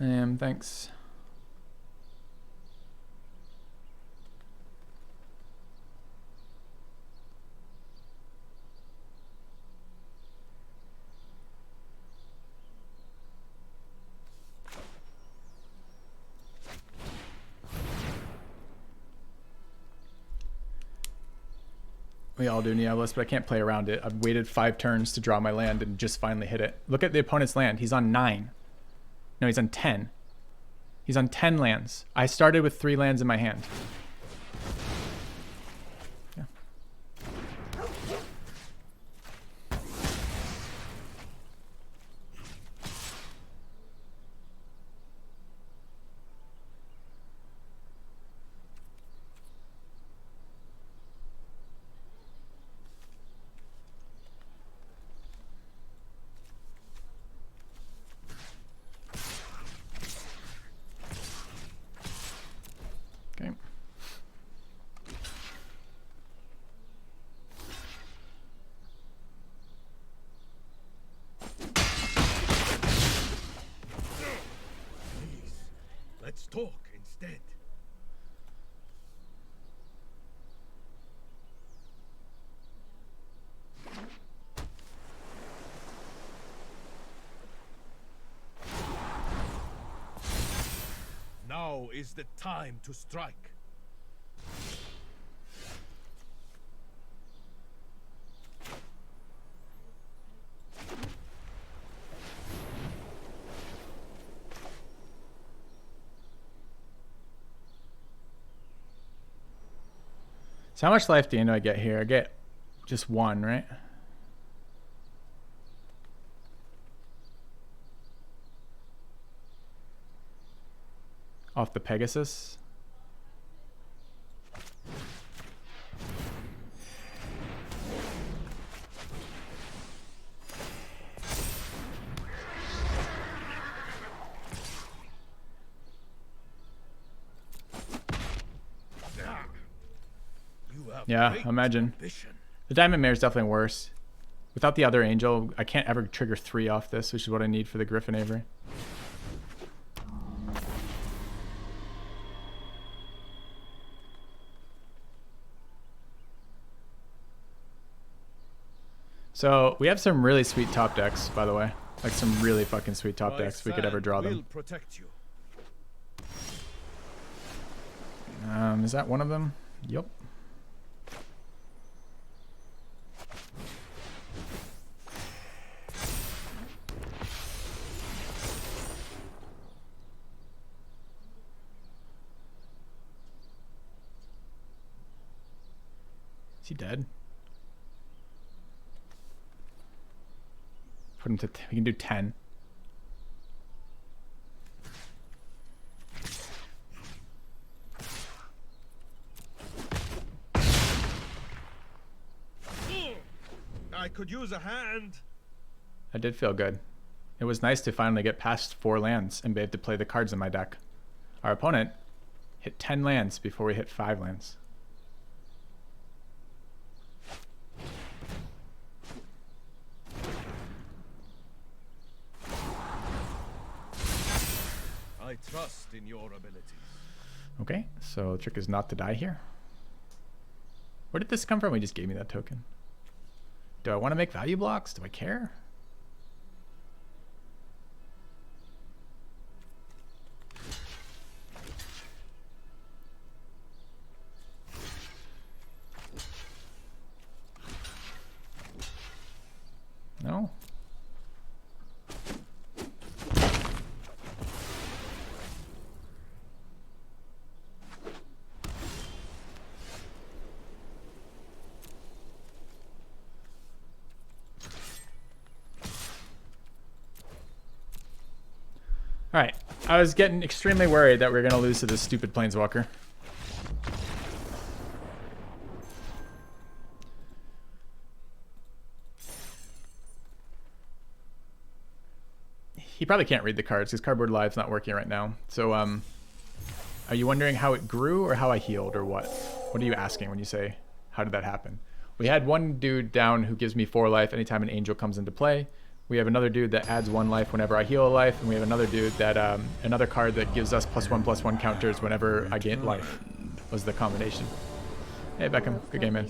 Thanks. We all do Neolis, but I can't play around it. I've waited 5 turns to draw my land and just finally hit it. Look at the opponent's land. He's on 9. No, he's on 10. He's on 10 lands. I started with 3 lands in my hand. Yeah. Okay. Please, let's talk instead. Now is the time to strike. So how much life do I get here? I get just 1, right? Off the Pegasus. Yeah, imagine. The Diamond Mare is definitely worse. Without the other Angel, I can't ever trigger 3 off this, which is what I need for the Griffin Avery. So we have some really sweet top decks, by the way. Like some really fucking sweet top decks if we could ever draw them. Is that one of them? Yep. Is he dead? Put him to we can do 10. I could use a hand. That did feel good. It was nice to finally get past 4 lands and be able to play the cards in my deck. Our opponent hit 10 lands before we hit 5 lands. I trust in your abilities. Okay, so the trick is not to die here. Where did this come from? He just gave me that token. Do I want to make value blocks? Do I care? No? Alright, I was getting extremely worried that we were going to lose to this stupid Planeswalker. He probably can't read the cards because Cardboard Live's not working right now. So, are you wondering how it grew or how I healed or what? What are you asking when you say, how did that happen? We had one dude down who gives me 4 life anytime an angel comes into play. We have another dude that adds 1 life whenever I heal a life, and we have another dude that, another card that gives us +1/+1 counters whenever I gain life, was the combination. Hey Beckham, good game, man.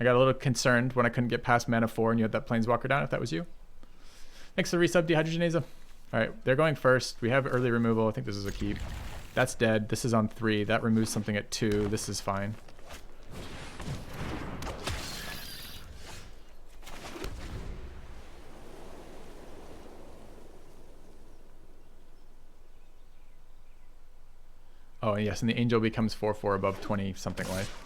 I got a little concerned when I couldn't get past mana 4 and you had that Planeswalker down, if that was you. Thanks for the resub, Dehydrogenasa. Alright, they're going first. We have early removal. I think this is a keep. That's dead. This is on 3. That removes something at 2. This is fine. Oh, yes, and the Angel becomes 4/4 above 20-something life.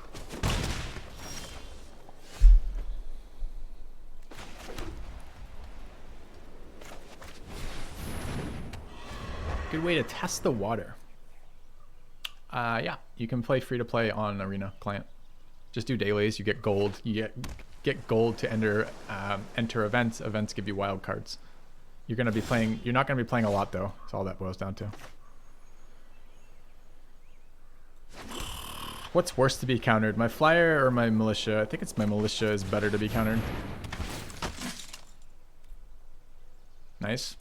Good way to test the water. Yeah, you can play free to play on Arena client. Just do dailies. You get gold. You get gold to enter events. Events give you wild cards. You're gonna be playing. You're not gonna be playing a lot though. That's all that boils down to. What's worse to be countered, my flyer or my militia? I think it's my militia is better to be countered. Nice.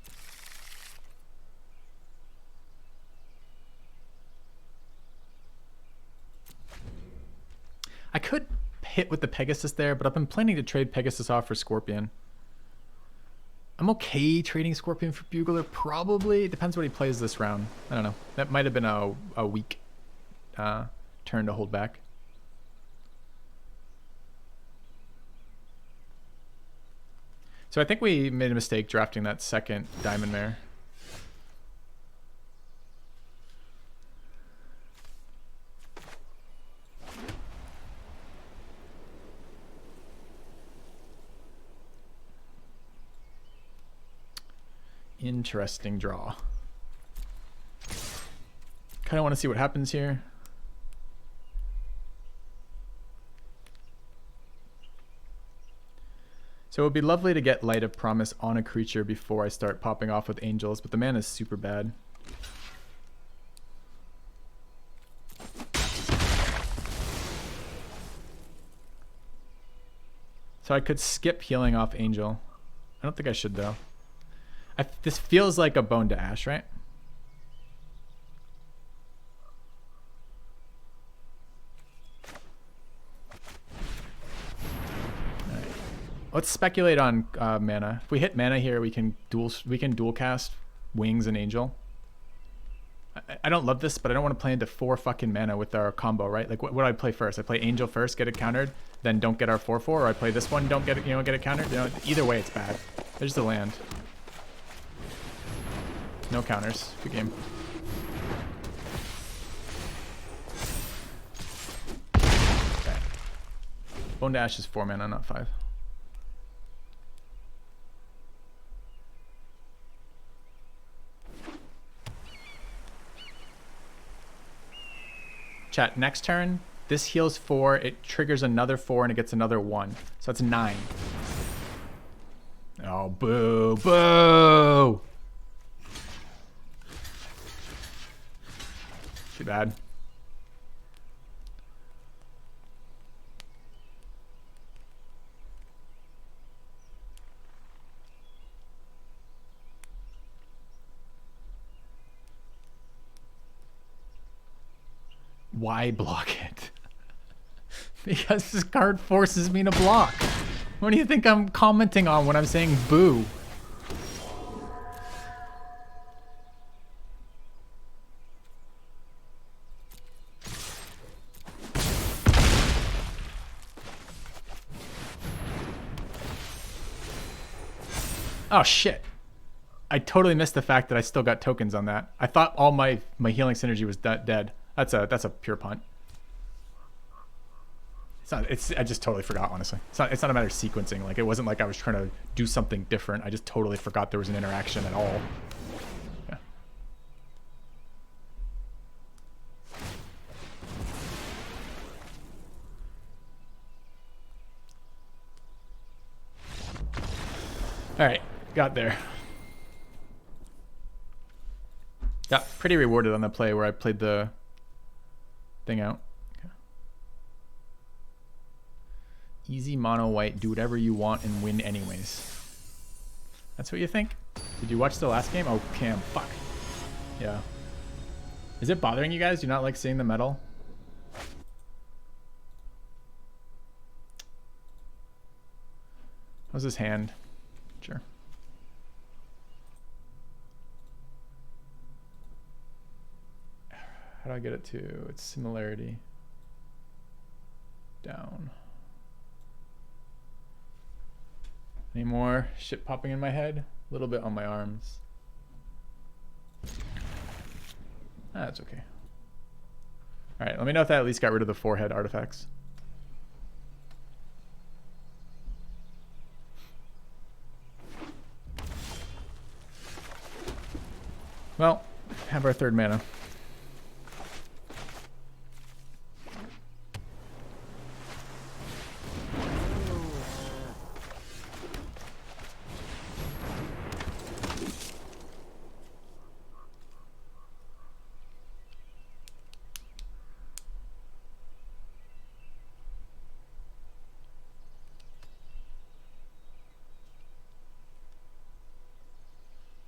I could hit with the Pegasus there, but I've been planning to trade Pegasus off for Scorpion. I'm okay trading Scorpion for Bugler, probably. It depends what he plays this round. I don't know. That might have been a weak turn to hold back. So I think we made a mistake drafting that second Diamond Mare. Interesting draw. Kind of want to see what happens here. So it would be lovely to get Light of Promise on a creature before I start popping off with Angels, but the mana is super bad. So I could skip healing off Angel. I don't think I should though. This feels like a Bone to Ash, right? Alright. Let's speculate on mana. If we hit mana here, we can dual cast Wings and Angel. I don't love this, but I don't want to play into 4 fucking mana with our combo, right? Like, what do I play first? I play Angel first, get it countered, then don't get our 4/4, or I play this one, don't get it, get it countered. Either way, it's bad. There's the land. No counters. Good game. Okay. Bone to Ash is 4 mana, not 5. Chat, next turn, this heals 4, it triggers another 4, and it gets another 1. So that's 9. Oh, boo, boo! Too bad. Why block it? Because this card forces me to block. What do you think I'm commenting on when I'm saying boo? Oh shit. I totally missed the fact that I still got tokens on that. I thought all my healing synergy was dead. That's a pure punt. I just totally forgot, honestly. It's not a matter of sequencing. Like, it wasn't like I was trying to do something different. I just totally forgot there was an interaction at all. Yeah. All right, got there. Got pretty rewarded on the play where I played the thing out. Okay. Easy mono white, do whatever you want and win anyways. That's what you think? Did you watch the last game? Oh, Cam, fuck. Yeah. Is it bothering you guys? Do you not like seeing the metal? How's his hand? Sure. How do I get it to its similarity? Down. Any more shit popping in my head? A little bit on my arms. That's okay. Alright, let me know if that at least got rid of the forehead artifacts. Well, have our third mana.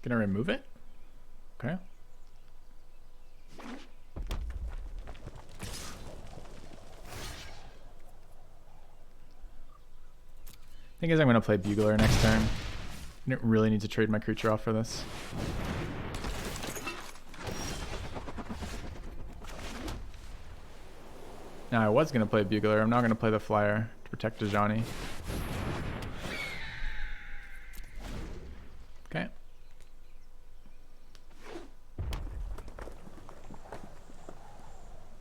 Gonna remove it? Okay. Thing is, I'm gonna play Bugler next turn. I don't really need to trade my creature off for this. Now I was gonna play Bugler. I'm not gonna play the Flyer to protect Dejani. Okay.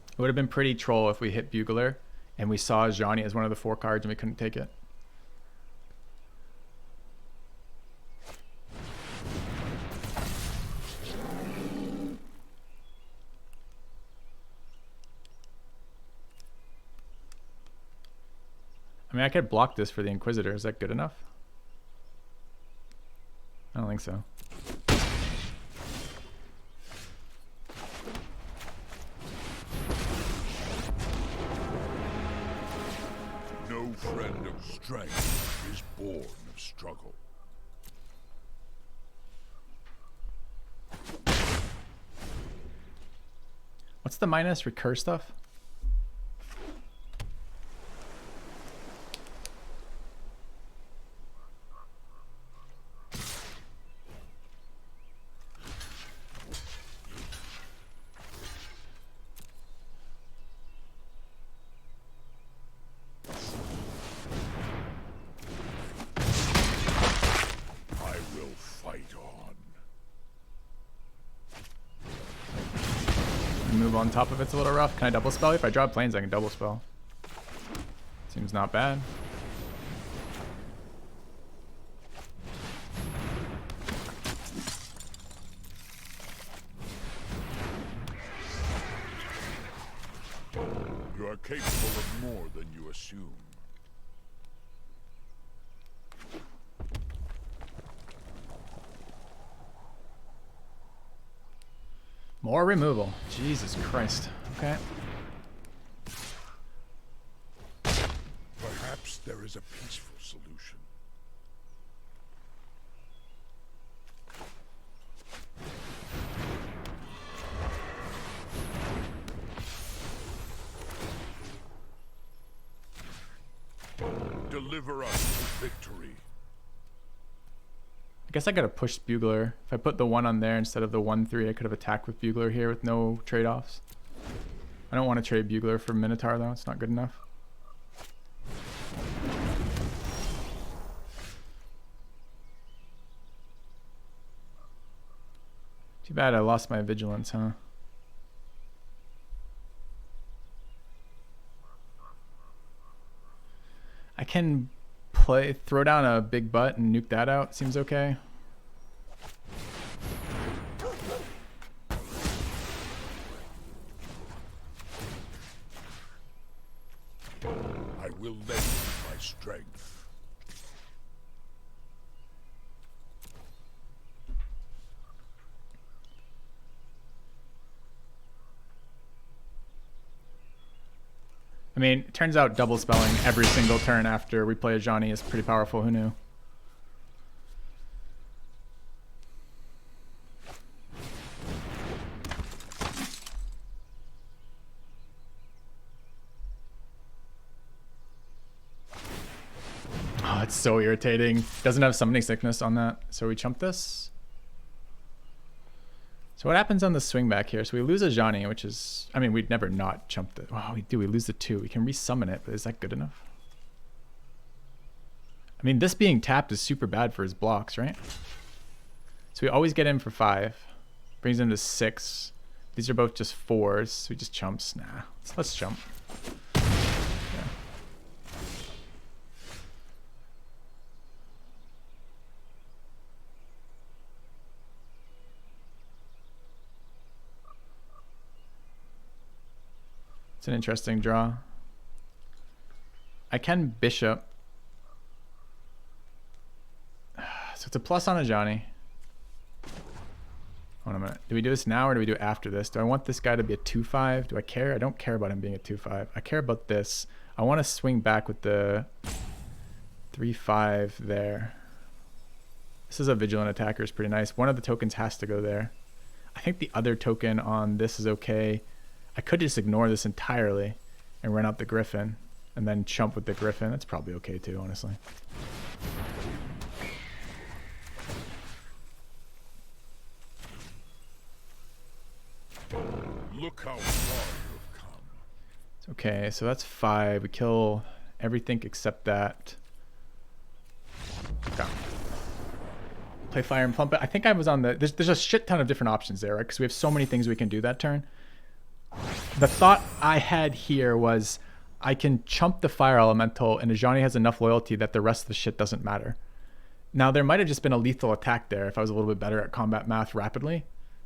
It would have been pretty troll if we hit Bugler and we saw Johnny as one of the 4 cards and we couldn't take it. I mean, I could block this for the Inquisitor. Is that good enough? I don't think so. No friend of strength is born of struggle. What's the minus recur stuff? Move on top of it's a little rough. Can I double spell? If I draw planes, I can double spell. Seems not bad. You are capable of more than you assume. More removal. Jesus Christ. Okay. Perhaps there is a peaceful solution. Deliver us to victory. I guess I gotta push Bugler. If I put the 1 on there instead of the 1/3, I could have attacked with Bugler here with no trade-offs. I don't want to trade Bugler for Minotaur though. It's not good enough. Too bad I lost my vigilance, huh? I can throw down a big butt and nuke that out. Seems okay. I will lend you my strength. I mean, it turns out double spelling every single turn after we play a Johnny is pretty powerful. Who knew? it's so irritating. Doesn't have summoning sickness on that. So we chump this. So what happens on the swing back here? So we lose a Johnny, which is, I mean, we'd never not chump it. Wow, we do. We lose the 2. We can resummon it, but is that good enough? I mean, this being tapped is super bad for his blocks, right? So we always get in for 5. Brings him to 6. These are both just 4s. So he just chumps. Nah, let's jump. Yeah. It's an interesting draw. I can bishop. So it's a plus on a Johnny. Hold on a minute. Do we do this now or do we do it after this? Do I want this guy to be a 2-5? Do I care? I don't care about him being a 2-5. I care about this. I want to swing back with the 3-5 there. This is a vigilant attacker. It's pretty nice. One of the tokens has to go there. I think the other token on this is okay. I could just ignore this entirely and run out the Griffin and then chump with the Griffin. That's probably okay too, honestly. Look how far you've come. Okay, so that's 5. We kill everything except that. Okay. Play fire and pump it. I think I was on the... There's a shit ton of different options there, right? Because we have so many things we can do that turn. The thought I had here was I can chump the fire elemental and Ajani has enough loyalty that the rest of the shit doesn't matter. Now, there might have just been a lethal attack there if I was a little bit better at combat math rapidly.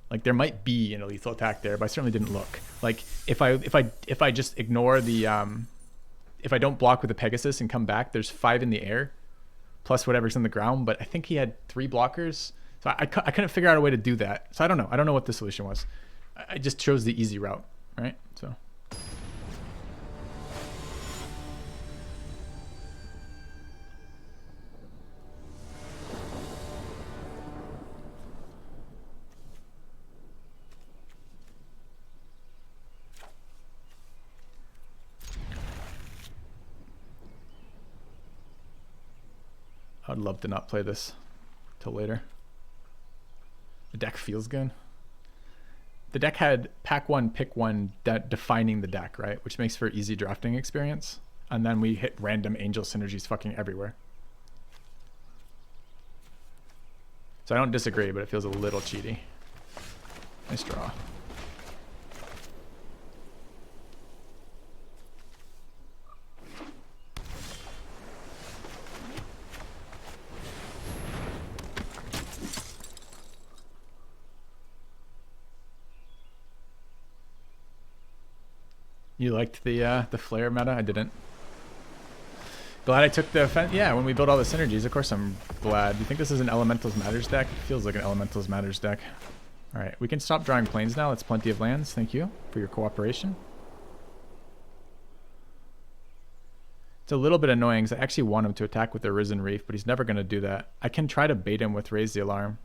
Like there might be an lethal attack there, but I certainly didn't look. Like if I just ignore the if I don't block with the Pegasus and come back, there's 5 in the air plus whatever's in the ground. But I think he had 3 blockers, so I couldn't figure out a way to do that. So I don't know. I don't know what the solution was. I just chose the easy route, right? So. I'd love to not play this till later. The deck feels good. The deck had pack 1, pick 1, defining the deck, right? Which makes for easy drafting experience. And then we hit random angel synergies fucking everywhere. So I don't disagree, but it feels a little cheaty. Nice draw. You liked the flare meta? I didn't. Glad I took the offense. Yeah, when we build all the synergies, of course I'm glad. Do you think this is an Elementals Matters deck? It feels like an Elementals Matters deck. All right, we can stop drawing planes now. That's plenty of lands. Thank you for your cooperation. It's a little bit annoying because I actually want him to attack with the Risen Reef, but he's never going to do that. I can try to bait him with Raise the Alarm.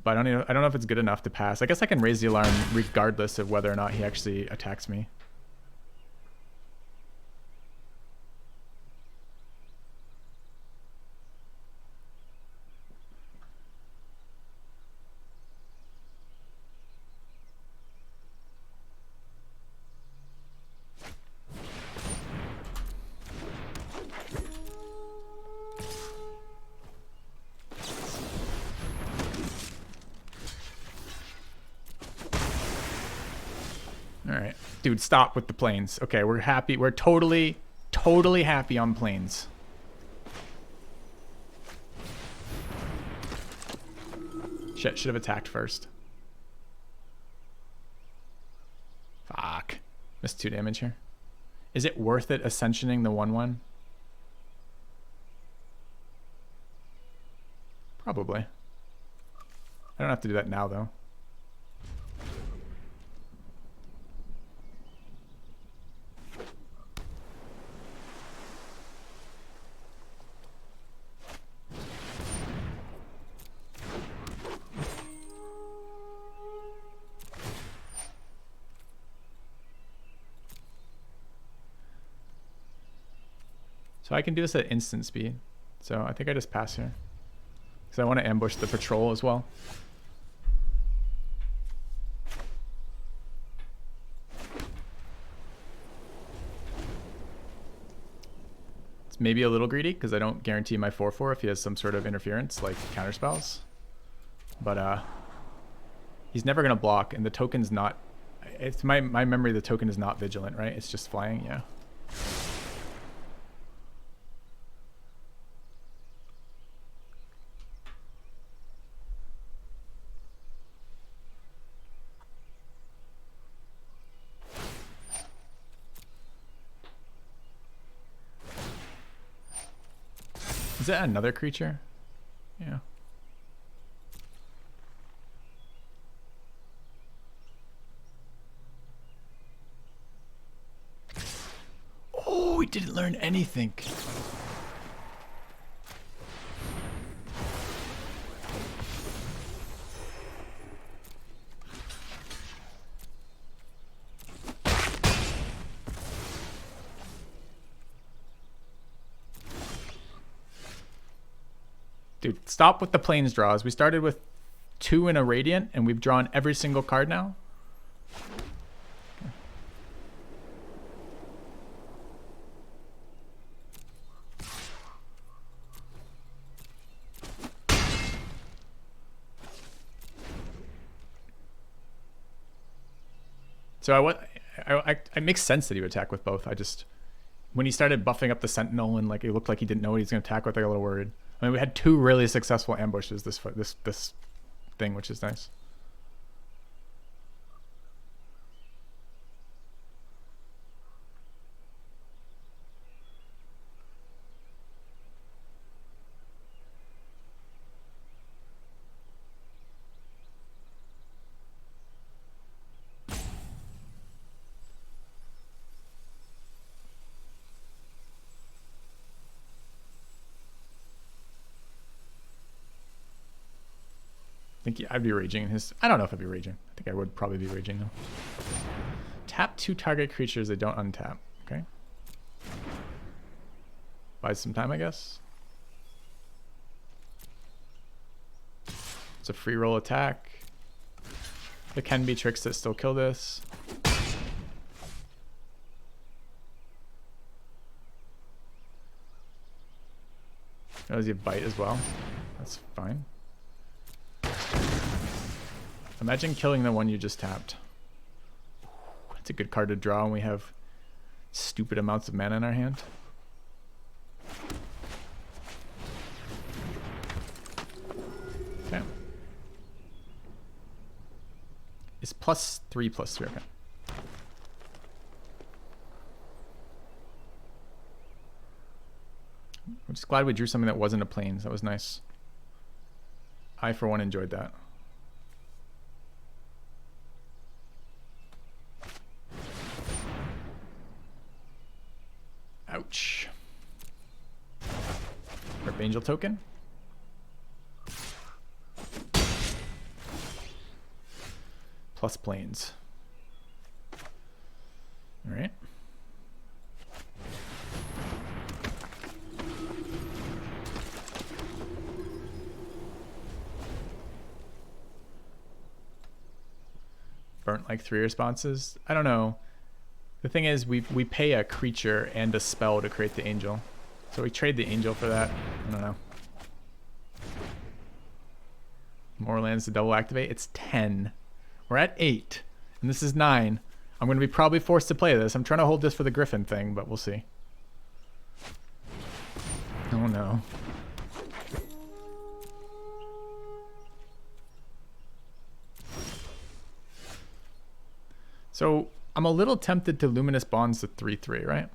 But I don't know if it's good enough to pass. I guess I can Raise the Alarm regardless of whether or not he actually attacks me. Alright. Dude, stop with the planes. Okay, we're happy. We're totally happy on planes. Shit, should have attacked first. Fuck. Missed 2 damage here. Is it worth it ascensioning the 1/1? Probably. I don't have to do that now, though. So I can do this at instant speed. So I think I just pass here. Because I want to ambush the patrol as well. It's maybe a little greedy because I don't guarantee my 4/4 if he has some sort of interference like counterspells. But he's never going to block, and the token's not... It's my memory, the token is not vigilant, right? It's just flying, yeah. Is that another creature? Yeah. Oh, we didn't learn anything. Dude, stop with the planes draws. We started with 2 in a Radiant, and we've drawn every single card now. So it makes sense that he would attack with both. I just, when he started buffing up the Sentinel and like it looked like he didn't know what he was going to attack with, I got a little worried. I mean, we had 2 really successful ambushes this thing, which is nice. I think I'd be raging in his... I don't know if I'd be raging. I think I would probably be raging though. Tap 2 target creatures that don't untap. Okay. Buys some time, I guess. It's a free roll attack. There can be tricks that still kill this. Oh, does he have bite as well? That's fine. Imagine killing the one you just tapped. That's a good card to draw when we have stupid amounts of mana in our hand. Okay. It's +3/+3, okay. I'm just glad we drew something that wasn't a plains. That was nice. I, for one, enjoyed that. Ouch. Rip Angel token. Plus planes. All right. Burnt like 3 responses. I don't know. The thing is, we pay a creature and a spell to create the angel. So we trade the angel for that. I don't know. More lands to double activate. It's 10. We're at 8. And this is 9. I'm going to be probably forced to play this. I'm trying to hold this for the Griffin thing, but we'll see. Oh no. So I'm a little tempted to Luminous Bonds the 3/3, right?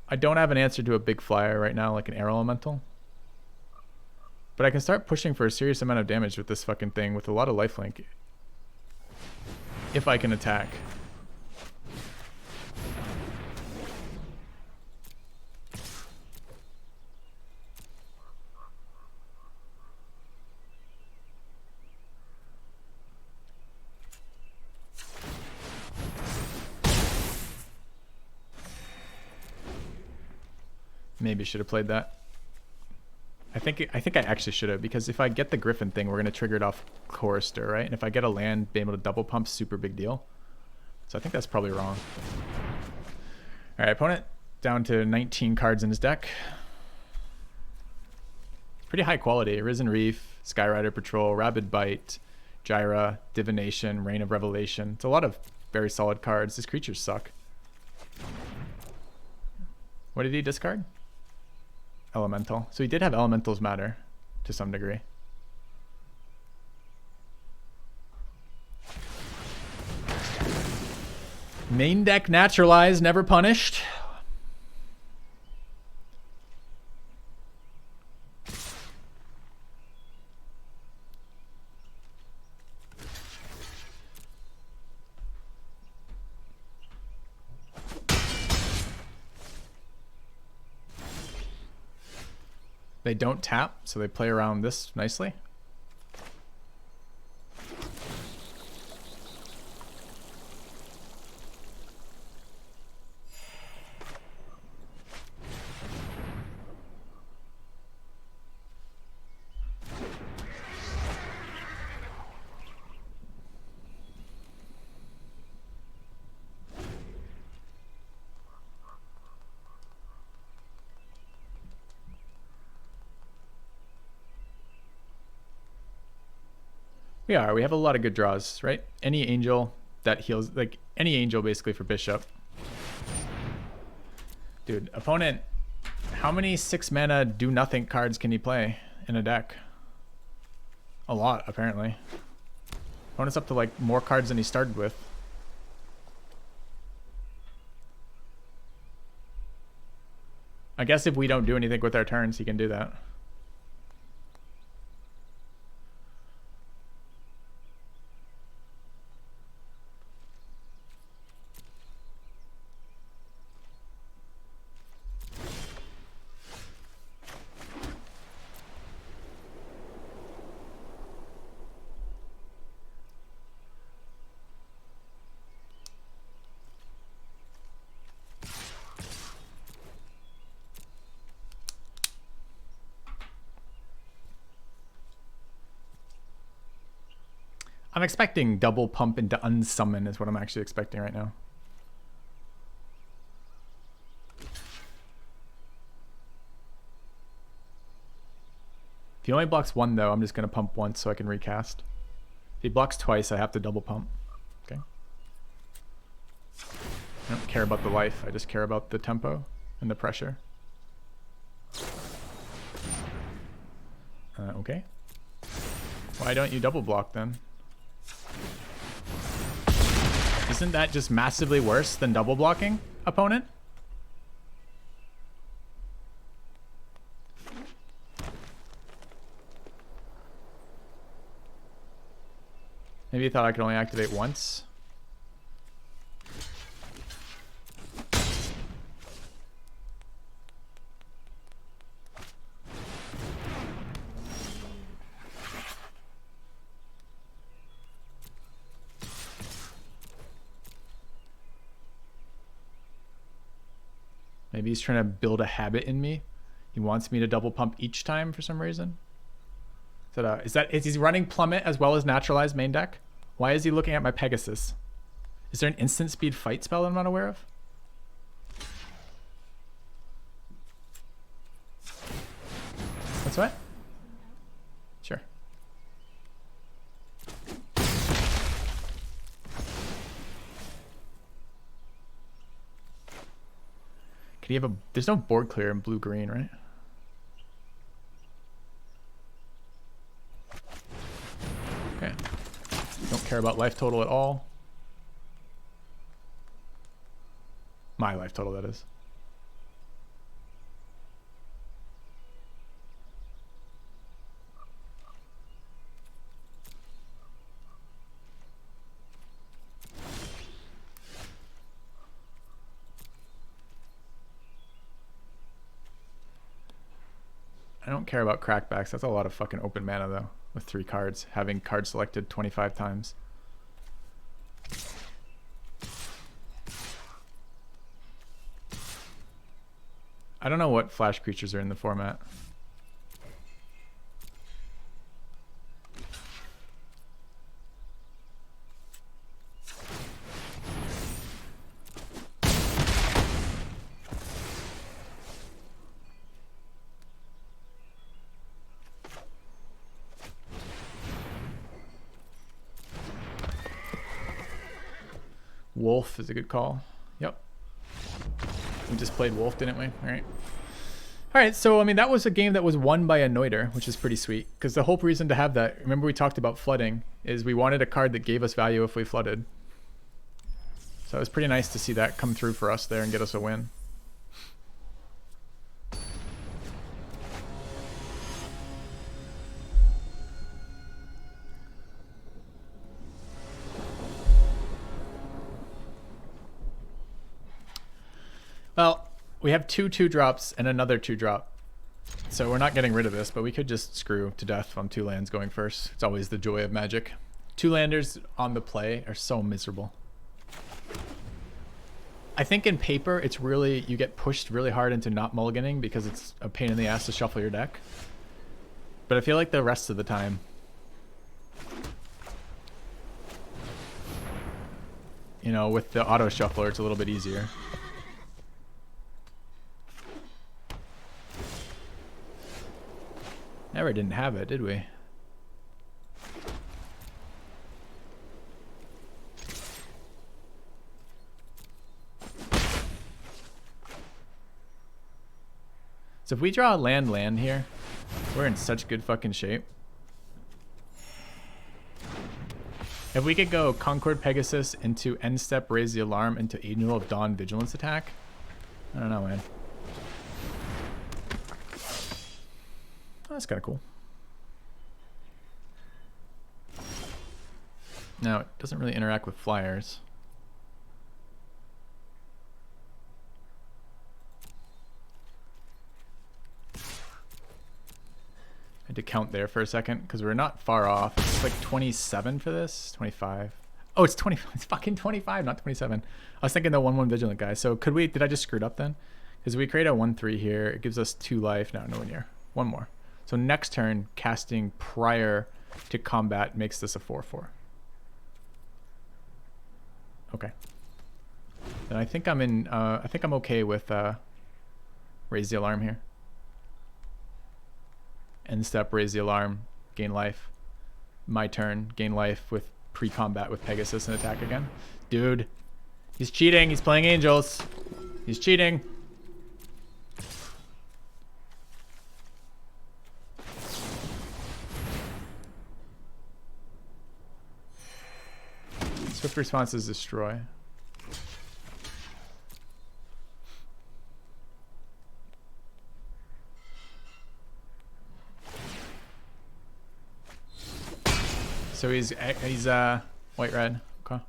I don't have an answer to a big flyer right now, like an Air Elemental. But I can start pushing for a serious amount of damage with this fucking thing with a lot of lifelink. If I can attack. Maybe should have played that. I think I actually should have, because if I get the Griffin thing, we're gonna trigger it off Chorister, right? And if I get a land, being able to double pump, super big deal. So I think that's probably wrong. All right, opponent down to 19 cards in his deck. Pretty high quality. Risen Reef, Skyrider Patrol, Rabid Bite, Gyra, Divination, Reign of Revelation. It's a lot of very solid cards. His creatures suck. What did he discard? Elemental. So he did have Elementals matter to some degree. Main deck Naturalize, never punished. They don't tap, so they play around this nicely. We are. We have a lot of good draws, right? Any angel that heals, like any angel basically for Bishop. Dude, opponent, how many 6 mana do nothing cards can he play in a deck? A lot, apparently. Opponent's up to like more cards than he started with. I guess if we don't do anything with our turns, he can do that. I'm expecting double pump into unsummon is what I'm actually expecting right now. If he only blocks 1 though, I'm just going to pump once so I can recast. If he blocks twice, I have to double pump. Okay. I don't care about the life, I just care about the tempo and the pressure. Okay. Why don't you double block then? Isn't that just massively worse than double blocking, opponent? Maybe you thought I could only activate once. Maybe he's trying to build a habit in me. He wants me to double pump each time for some reason. Is he running Plummet as well as Naturalized main deck? Why is he looking at my Pegasus? Is there an instant speed fight spell that I'm not aware of? What's what? Sure. Could he have a... There's no board clear in blue-green, right? Okay. Don't care about life total at all. My life total, that is. I don't care about crackbacks. That's a lot of fucking open mana though, with 3 cards, having cards selected 25 times. I don't know what flash creatures are in the format. Wolf is a good call. Yep. We just played Wolf, didn't we? All right. All right, so I mean, that was a game that was won by a Noiter, which is pretty sweet. Because the whole reason to have that, remember we talked about flooding, is we wanted a card that gave us value if we flooded. So it was pretty nice to see that come through for us there and get us a win. Well, we have 2/2-drops and another 2-drop. So we're not getting rid of this, but we could just screw to death on 2 lands going first. It's always the joy of Magic. 2-landers on the play are so miserable. I think in paper, it's really, you get pushed really hard into not mulliganing because it's a pain in the ass to shuffle your deck. But I feel like the rest of the time, you know, with the auto shuffler, it's a little bit easier. Never didn't have it, did we? So if we draw a land here, we're in such good fucking shape. If we could go Concord Pegasus into end step, raise the alarm into Angel of Dawn Vigilance attack, I don't know, man. That's kind of cool. Now, it doesn't really interact with flyers. I had to count there for a second because we're not far off. It's like 27 for this, 25. Oh, it's 20. It's fucking 25, not 27. I was thinking the 1/1 Vigilant guy. So could we? Did I just screw it up then? Because we create a 1/3 here. It gives us 2 life. No, nowhere near. One more. So next turn, casting prior to combat makes this a 4/4. Okay. Then I think I'm in. I think I'm okay with raise the alarm here. End step, raise the alarm, gain life. My turn, gain life with pre-combat with Pegasus and attack again. Dude, he's cheating. He's playing angels. He's cheating. Swift response is destroy. So he's white red. Okay.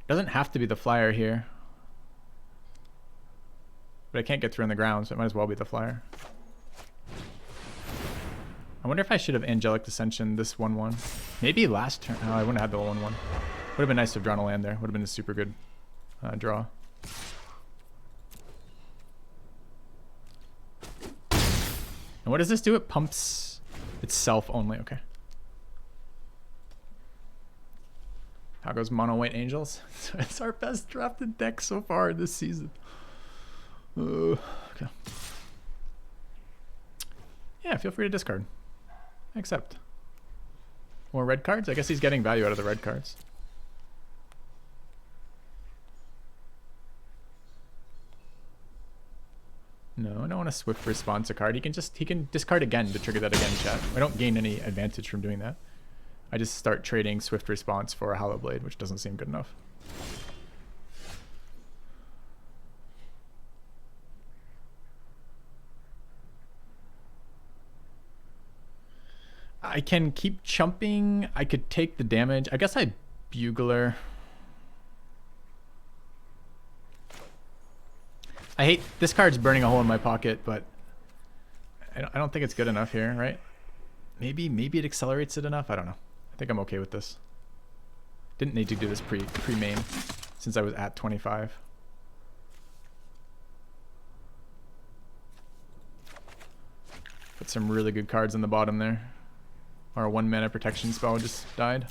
Doesn't have to be the flyer here. But I can't get through on the ground, so it might as well be the flyer. I wonder if I should have Angelic Dissension this 1/1. Maybe last turn. Oh, I wouldn't have had the 1/1. Would have been nice to have drawn a land there. Would have been a super good draw. And what does this do? It pumps itself only. Okay. How goes Mono White Angels? It's our best drafted deck so far this season. Okay. Yeah, feel free to discard. Accept. More red cards? I guess he's getting value out of the red cards. No, I don't want to swift response a card. He can discard again to trigger that again, chat. I don't gain any advantage from doing that. I just start trading swift response for a Hollow Blade, which doesn't seem good enough. I can keep chumping. I could take the damage. I guess I Bugler. I hate this card's burning a hole in my pocket, but I don't think it's good enough here, right? Maybe it accelerates it enough. I don't know. I think I'm okay with this. Didn't need to do this pre-main since I was at 25. Got some really good cards on the bottom there. Our 1 mana protection spell just died.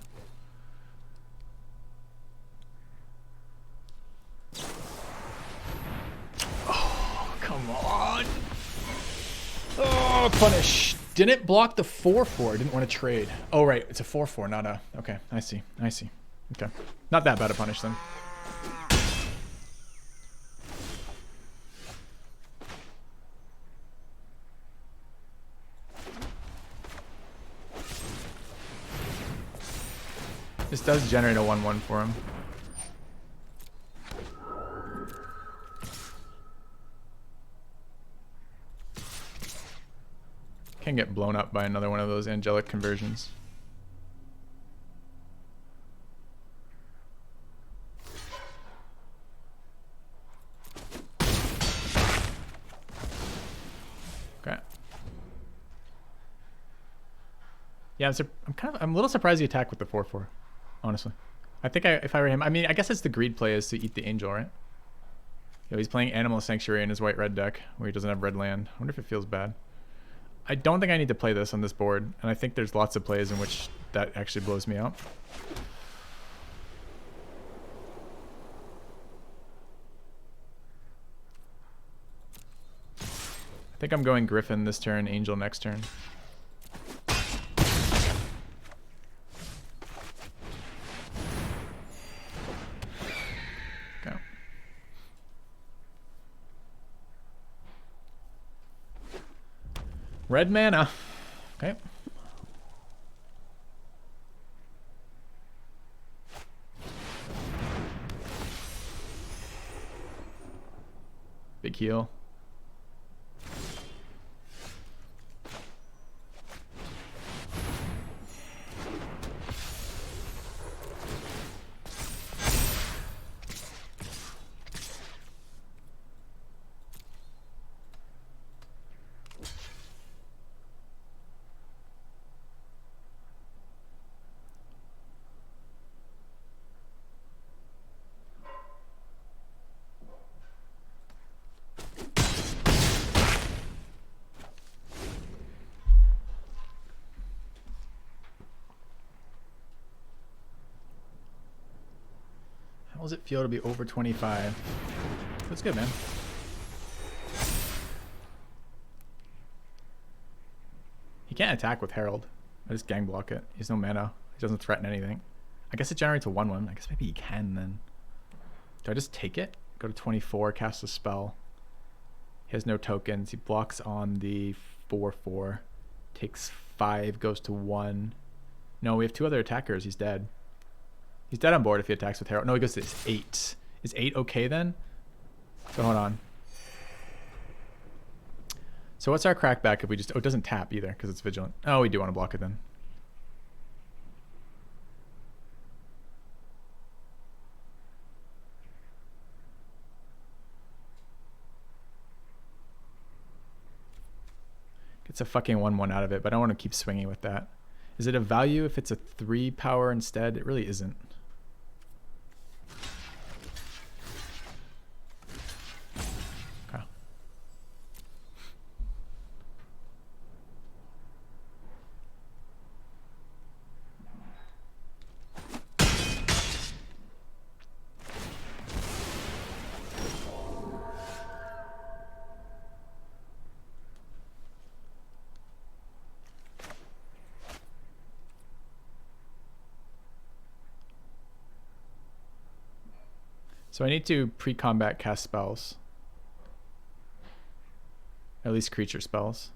Oh, come on. Oh, punish. Didn't block the 4/4. Didn't want to trade. Oh, right. It's a 4/4, not a... Okay, I see. I see. Okay. Not that bad a punish then. This does generate a 1/1 for him. Can get blown up by another one of those angelic conversions. Okay. Yeah, I'm a little surprised he attacked with the 4/4. Honestly, I think if I were him, I mean, I guess it's the greed play is to eat the angel, right? Yo, he's playing Animal Sanctuary in his white-red deck where he doesn't have red land. I wonder if it feels bad. I don't think I need to play this on this board, and I think there's lots of plays in which that actually blows me out. I think I'm going Griffin this turn, Angel next turn. Okay. Red mana. Okay. Big heal. How does it feel to be over 25? That's good, man. He can't attack with Herald. I just gang block it. He has no mana. He doesn't threaten anything. I guess it generates a 1/1. I guess maybe he can then. Do I just take it? Go to 24, cast a spell. He has no tokens. He blocks on the 4/4. Takes 5, goes to 1. No, we have 2 other attackers. He's dead. He's dead on board if he attacks with Herald. No, he goes to 8. Is 8 okay then? So hold on. So what's our crackback if we just... Oh, it doesn't tap either because it's vigilant. Oh, we do want to block it then. Gets a fucking 1/1 out of it, but I don't want to keep swinging with that. Is it a value if it's a 3 power instead? It really isn't. Okay. So I need to pre-combat cast spells. At least creature spells.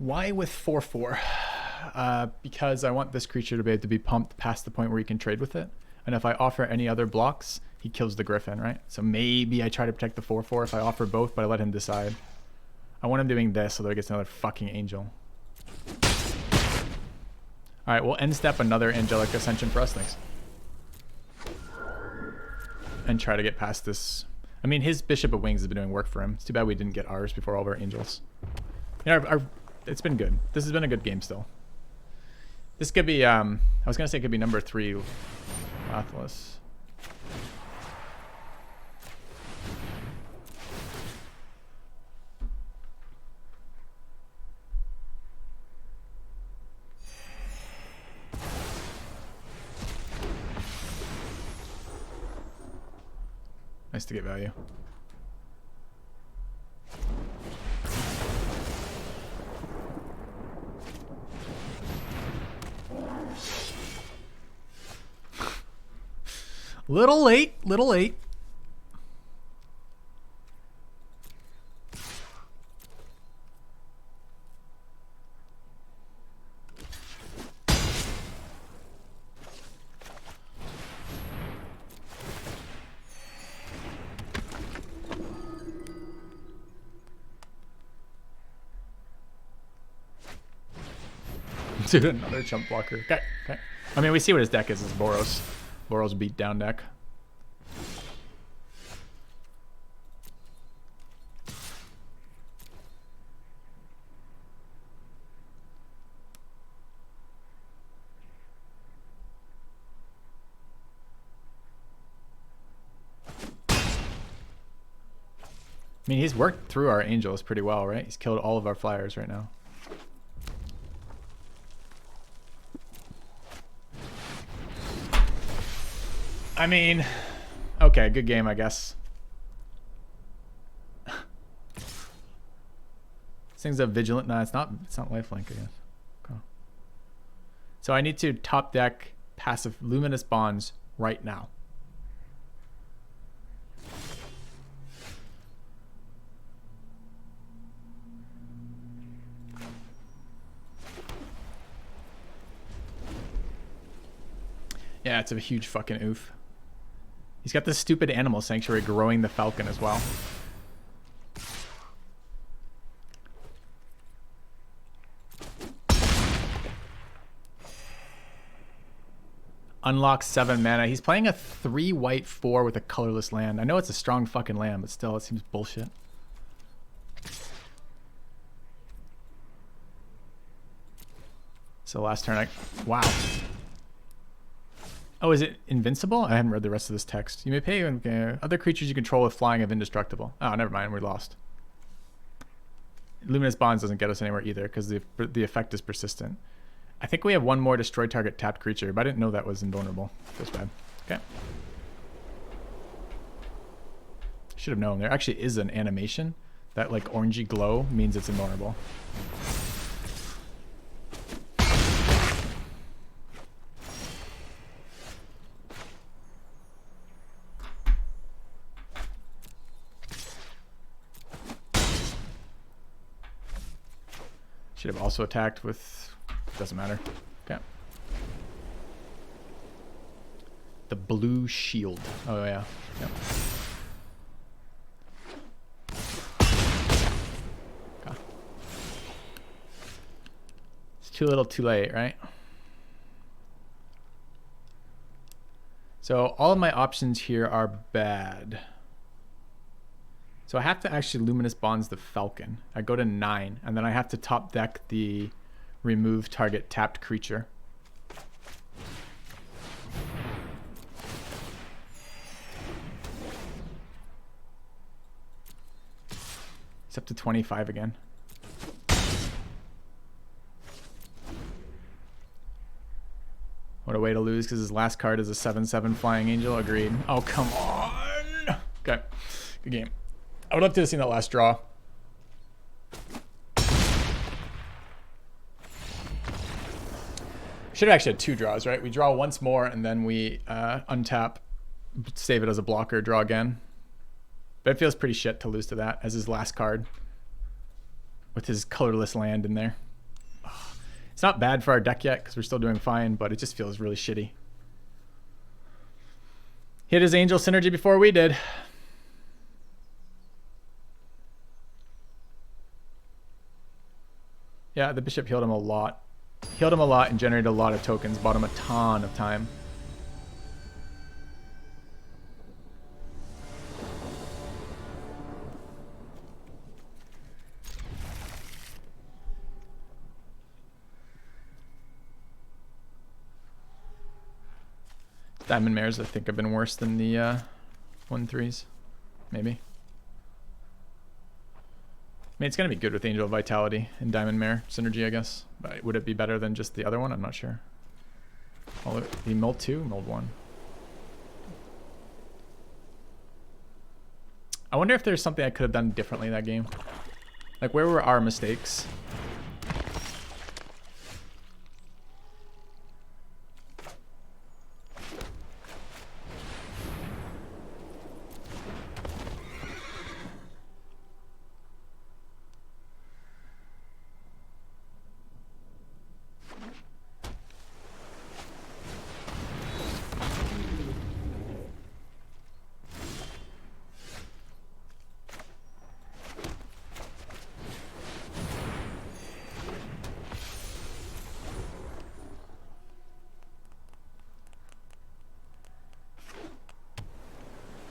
Why with 4/4? Because I want this creature to be able to be pumped past the point where he can trade with it. And if I offer any other blocks, he kills the Griffin, right? So maybe I try to protect the 4/4 if I offer both, but I let him decide. I want him doing this so that he gets another fucking angel. Alright, we'll end step another angelic ascension for us, thanks. And try to get past this. I mean, his Bishop of Wings has been doing work for him. It's too bad we didn't get ours before all of our angels. You know, it's been good. This has been a good game still. This could be, I was going to say it could be number 3 Atlas. Nice to get value. Little late, little late. Dude, another chump blocker. Okay, okay. I mean, we see what his deck is. It's Boros. Boros beat down deck. I mean, he's worked through our angels pretty well, right? He's killed all of our flyers right now. I mean, okay, good game, I guess. This thing's a vigilant. No, it's not lifelink, I guess. Okay. So I need to top deck passive luminous bonds right now. Yeah, it's a huge fucking oof. He's got this stupid animal sanctuary growing the falcon as well. Unlock 7 mana. He's playing a 3 white 4 with a colorless land. I know it's a strong fucking land, but still, it seems bullshit. So last turn, wow. Oh, is it invincible? I haven't read the rest of this text. You may pay other creatures you control with flying of indestructible. Oh, never mind. We lost. Luminous Bonds doesn't get us anywhere either because the effect is persistent. I think we have one more destroy target tapped creature, but I didn't know that was invulnerable. Feels bad. Okay. Should have known. There actually is an animation. That like orangey glow means it's invulnerable. Should have also attacked with... Doesn't matter. Okay. The blue shield. Oh, yeah. Yep. Okay. It's too little too late, right? So all of my options here are bad. So I have to actually Luminous Bonds the Falcon. I go to 9, and then I have to top deck the remove target tapped creature. It's up to 25 again. What a way to lose, because his last card is a 7/7 Flying Angel. Agreed. Oh, come on. Okay, good game. I would love to have seen that last draw. Should have actually had 2 draws, right? We draw once more, and then we untap, save it as a blocker, draw again. But it feels pretty shit to lose to that as his last card with his colorless land in there. It's not bad for our deck yet because we're still doing fine, but it just feels really shitty. Hit his Angel Synergy before we did. Yeah, the bishop healed him a lot. Healed him a lot and generated a lot of tokens. Bought him a ton of time. Diamond mares, I think, have been worse than the 1-3s. Maybe. I mean, it's going to be good with Angel of Vitality and Diamond Mare synergy, I guess. But would it be better than just the other one? I'm not sure. Will it be Mold 2? Mold 1. I wonder if there's something I could have done differently in that game. Like, where were our mistakes?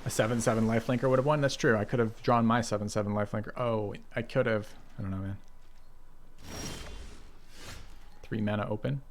A 7/7 lifelinker would have won. That's true. I could have drawn my 7/7 lifelinker. Oh, I could have. I don't know, man. 3 mana open.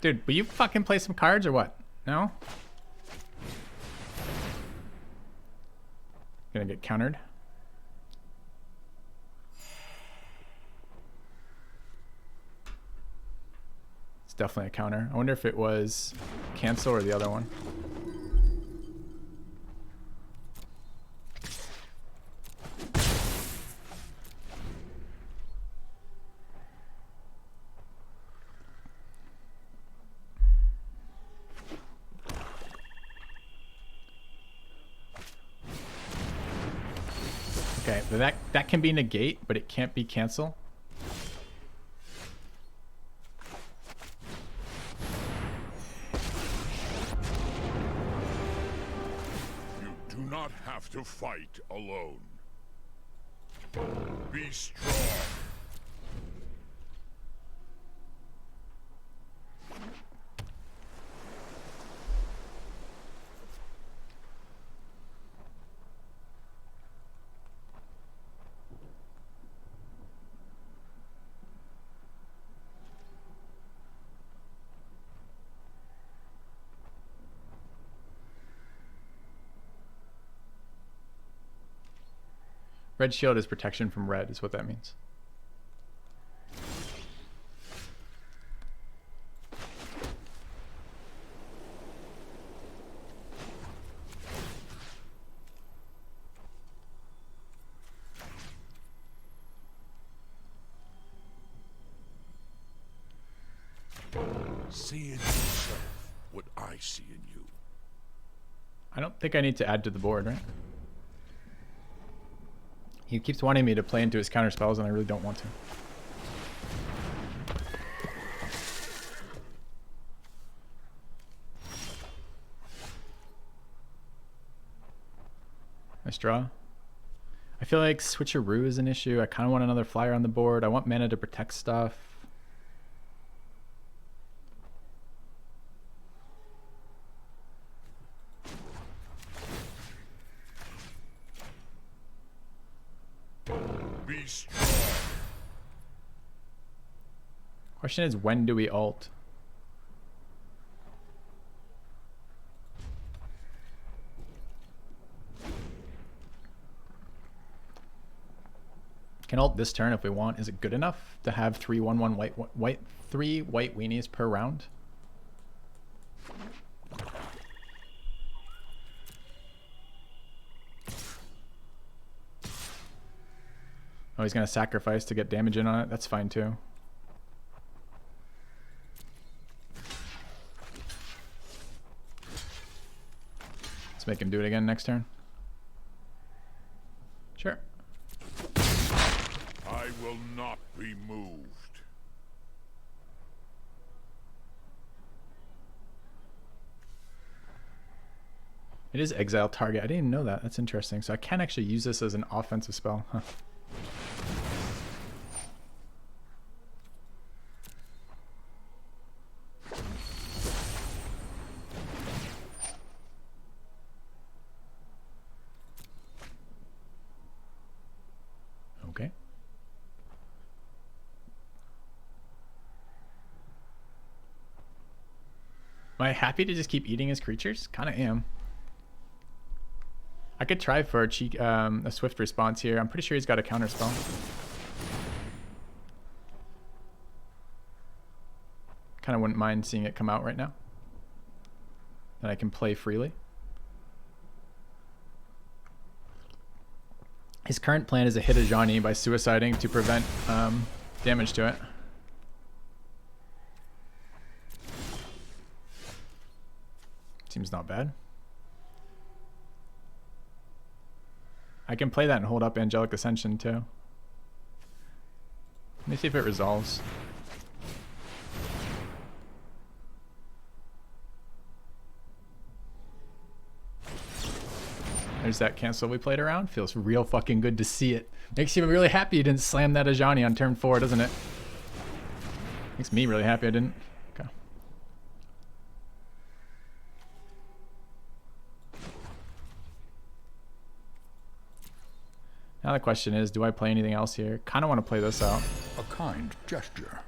Dude, will you fucking play some cards or what? No? Gonna get countered. It's definitely a counter. I wonder if it was cancel or the other one. Okay, but that can be negate, but it can't be cancel. You do not have to fight alone. Be strong. Red shield is protection from red, is what that means. See in yourself what I see in you. I don't think I need to add to the board, right? He keeps wanting me to play into his counter spells, and I really don't want to. Nice draw. I feel like switcheroo is an issue. I kind of want another flyer on the board. I want mana to protect stuff. Be strong. Question is, when do we ult? Can ult this turn if we want. Is it good enough to have 3/1/1 white 3 white weenies per round? Oh, he's gonna sacrifice to get damage in on it. That's fine too. Let's make him do it again next turn. Sure. I will not be moved. It is exile target. I didn't even know that. That's interesting. So I can actually use this as an offensive spell. Huh. Okay. Am I happy to just keep eating his creatures? Kind of am. I could try for a swift response here. I'm pretty sure he's got a counter spell. Kind of wouldn't mind seeing it come out right now. And I can play freely. His current plan is to hit a Ajani by suiciding to prevent damage to it. Seems not bad. I can play that and hold up Angelic Ascension too. Let me see if it resolves. There's that cancel we played around. Feels real fucking good to see it. Makes you really happy you didn't slam that Ajani on turn 4, doesn't it? Makes me really happy I didn't. Okay. Now the question is, do I play anything else here? Kind of want to play this out. A kind gesture.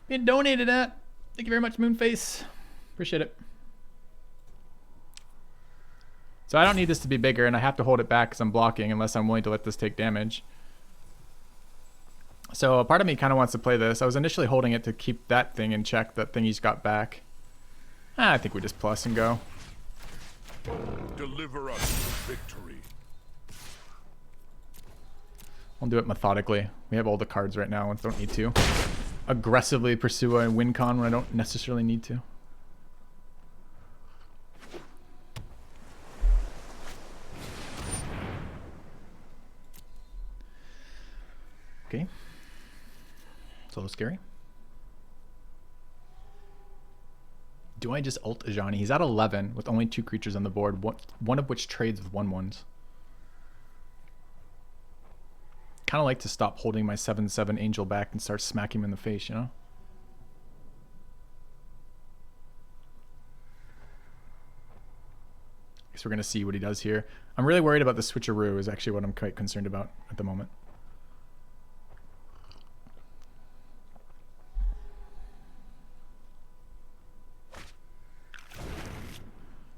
Being donated at. Thank you very much, Moonface. Appreciate it. So I don't need this to be bigger, and I have to hold it back because I'm blocking unless I'm willing to let this take damage. So a part of me kind of wants to play this. I was initially holding it to keep that thing in check, that thing he's got back. I think we just plus and go. Deliver us to victory. I'll do it methodically. We have all the cards right now and don't need to aggressively pursue a win con when I don't necessarily need to. Okay. It's a little scary. Do I just ult Ajani? He's at 11 with only 2 creatures on the board, one of which trades with 1/1s. Kind of like to stop holding my 7/7 angel back and start smacking him in the face, you know? Guess we're going to see what he does here. I'm really worried about the switcheroo is actually what I'm quite concerned about at the moment.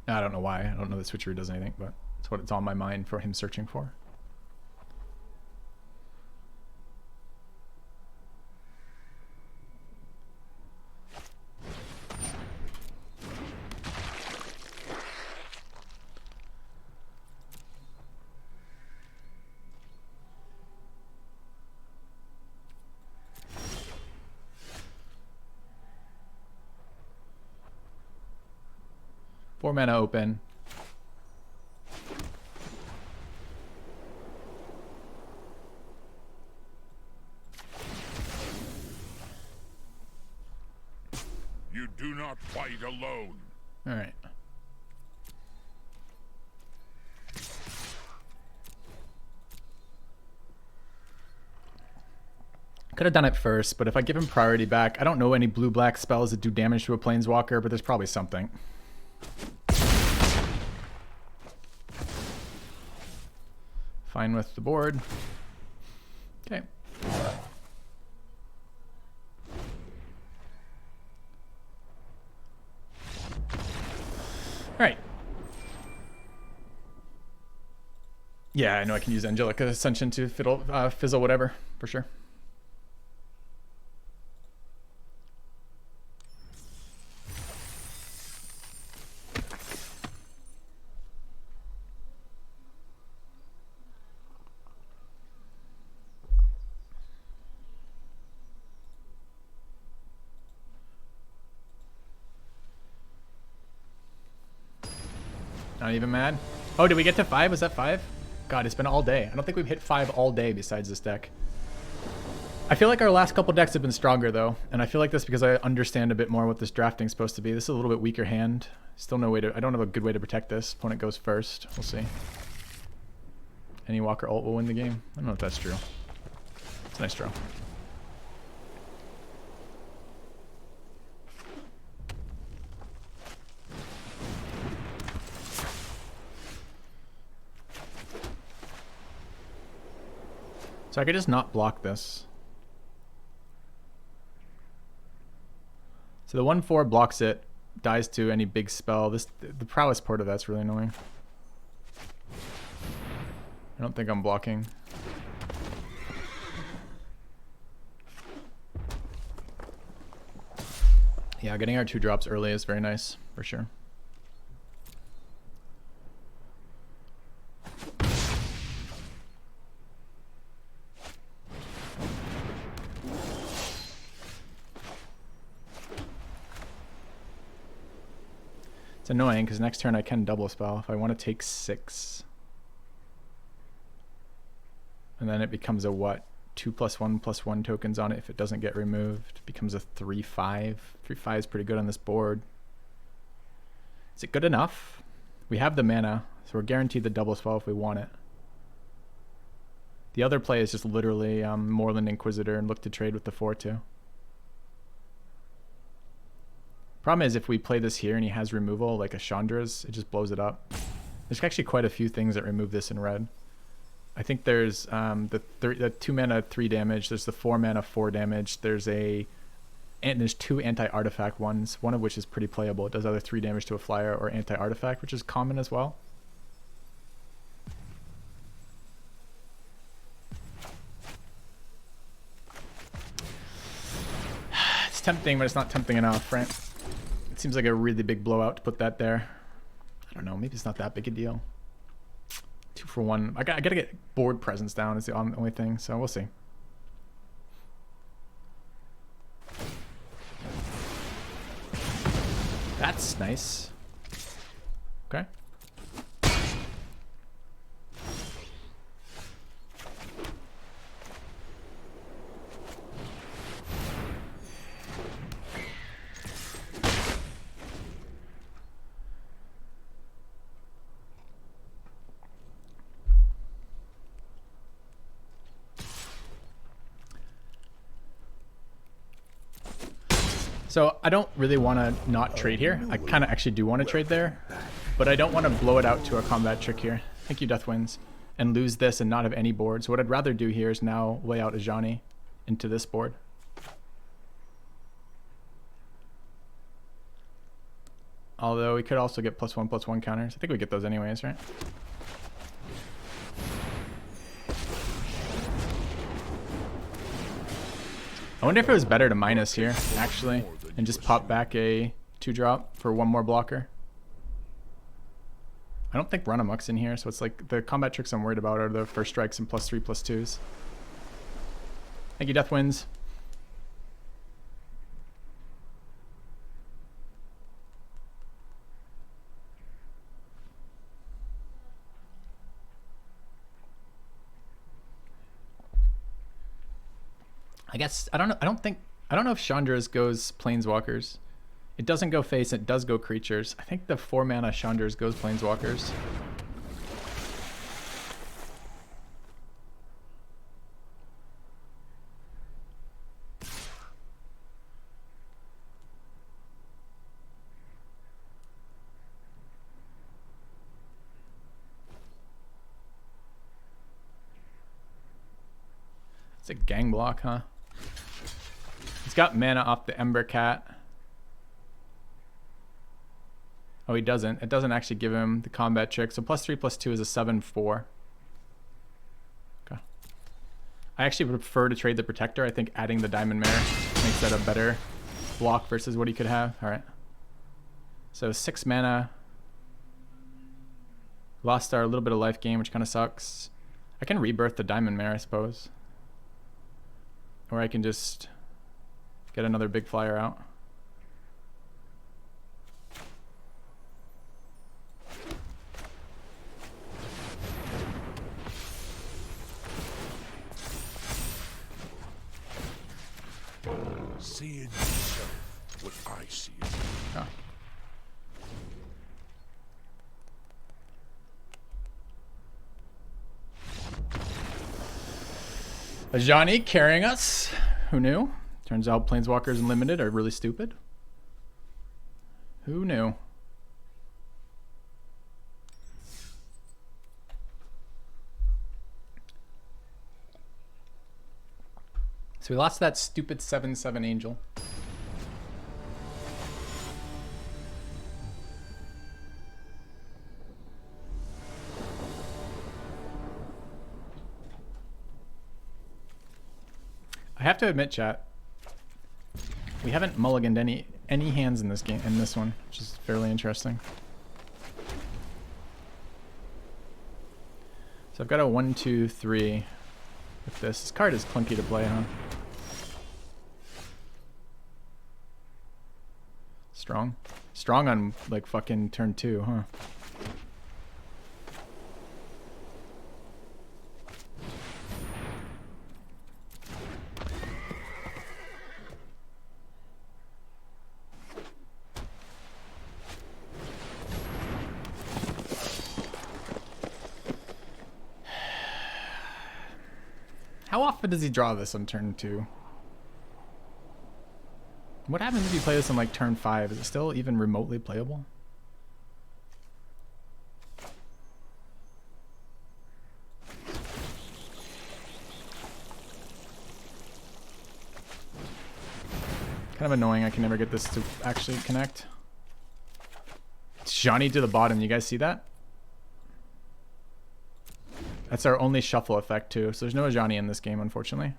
I don't know why. I don't know that switcheroo does anything, but it's what it's on my mind for him searching for. Four mana open. You do not fight alone. All right. Could have done it first, but if I give him priority back, I don't know any blue-black spells that do damage to a planeswalker, but there's probably something. Fine with the board. Okay. All right. Yeah, I know I can use Angelic Ascension to fizzle whatever, for sure. Not even mad. Oh, did we get to 5? Was that 5? God, it's been all day. I don't think we've hit 5 all day besides this deck. I feel like our last couple decks have been stronger though, and I feel like that's because I understand a bit more what this drafting's supposed to be. This is a little bit weaker hand. Still no way to, I don't have a good way to protect this. Opponent goes first. We'll see. Any Walker ult will win the game. I don't know if that's true. It's a nice draw. So I could just not block this. So the 1/4 blocks it, dies to any big spell. The prowess part of that's really annoying. I don't think I'm blocking. Yeah, getting our 2 drops early is very nice, for sure. It's annoying because next turn I can double spell if I want to take 6. And then it becomes a what? 2+1/+1 tokens on it if it doesn't get removed. It becomes a 3/5. 3/5 is pretty good on this board. Is it good enough? We have the mana, so we're guaranteed the double spell if we want it. The other play is just literally Moreland Inquisitor and look to trade with the 4/2. Problem is if we play this here and he has removal like a Chandra's, it just blows it up. There's actually quite a few things that remove this in red. I think there's the 2 mana 3 damage, there's the 4 mana 4 damage, there's 2 anti-artifact ones, one of which is pretty playable. It does either 3 damage to a flyer or anti-artifact, which is common as well. It's tempting, but it's not tempting enough, right? It seems like a really big blowout to put that there. I don't know, maybe it's not that big a deal. 2 for 1. I gotta get board presence down is the only thing, so we'll see. That's nice. Okay. So I don't really want to not trade here. I kind of actually do want to trade there, but I don't want to blow it out to a combat trick here. Thank you, Death Winds, and lose this and not have any board. So what I'd rather do here is now lay out Ajani into this board. Although we could also get +1/+1 counters. I think we get those anyways, right? I wonder if it was better to minus here, actually, and just pop back a 2-drop for 1 more blocker. I don't think Run Amok's in here, so it's like the combat tricks I'm worried about are the first strikes and +3/+2s. Thank you, Death Winds. I guess I don't know if Chandra's goes Planeswalkers. It doesn't go face, it does go creatures. I think the 4 mana Chandra's goes Planeswalkers. It's a gang block, huh? He's got mana off the Ember Cat. Oh, he doesn't. It doesn't actually give him the combat trick. So +3/+2 is a 7/4. Okay. I actually prefer to trade the Protector. I think adding the Diamond Mare makes that a better block versus what he could have. All right. So 6 mana. Lost our little bit of life gain, which kind of sucks. I can rebirth the Diamond Mare, I suppose. Or I can just get another big flyer out. See in yourself what I see in you. Oh. A Johnny carrying us. Who knew? Turns out Planeswalkers Unlimited are really stupid. Who knew? So we lost that stupid 7/7 angel. I have to admit, chat, we haven't mulliganed any hands in this game, in this one, which is fairly interesting. So I've got a 1, 2, 3 with this. This card is clunky to play, huh? Strong. Strong on like fucking turn 2, huh? How often does he draw this on turn 2? What happens if you play this on like turn 5? Is it still even remotely playable? Kind of annoying I can never get this to actually connect. It's Johnny to the bottom, you guys see that? That's our only shuffle effect too, so there's no Johnny in this game, unfortunately.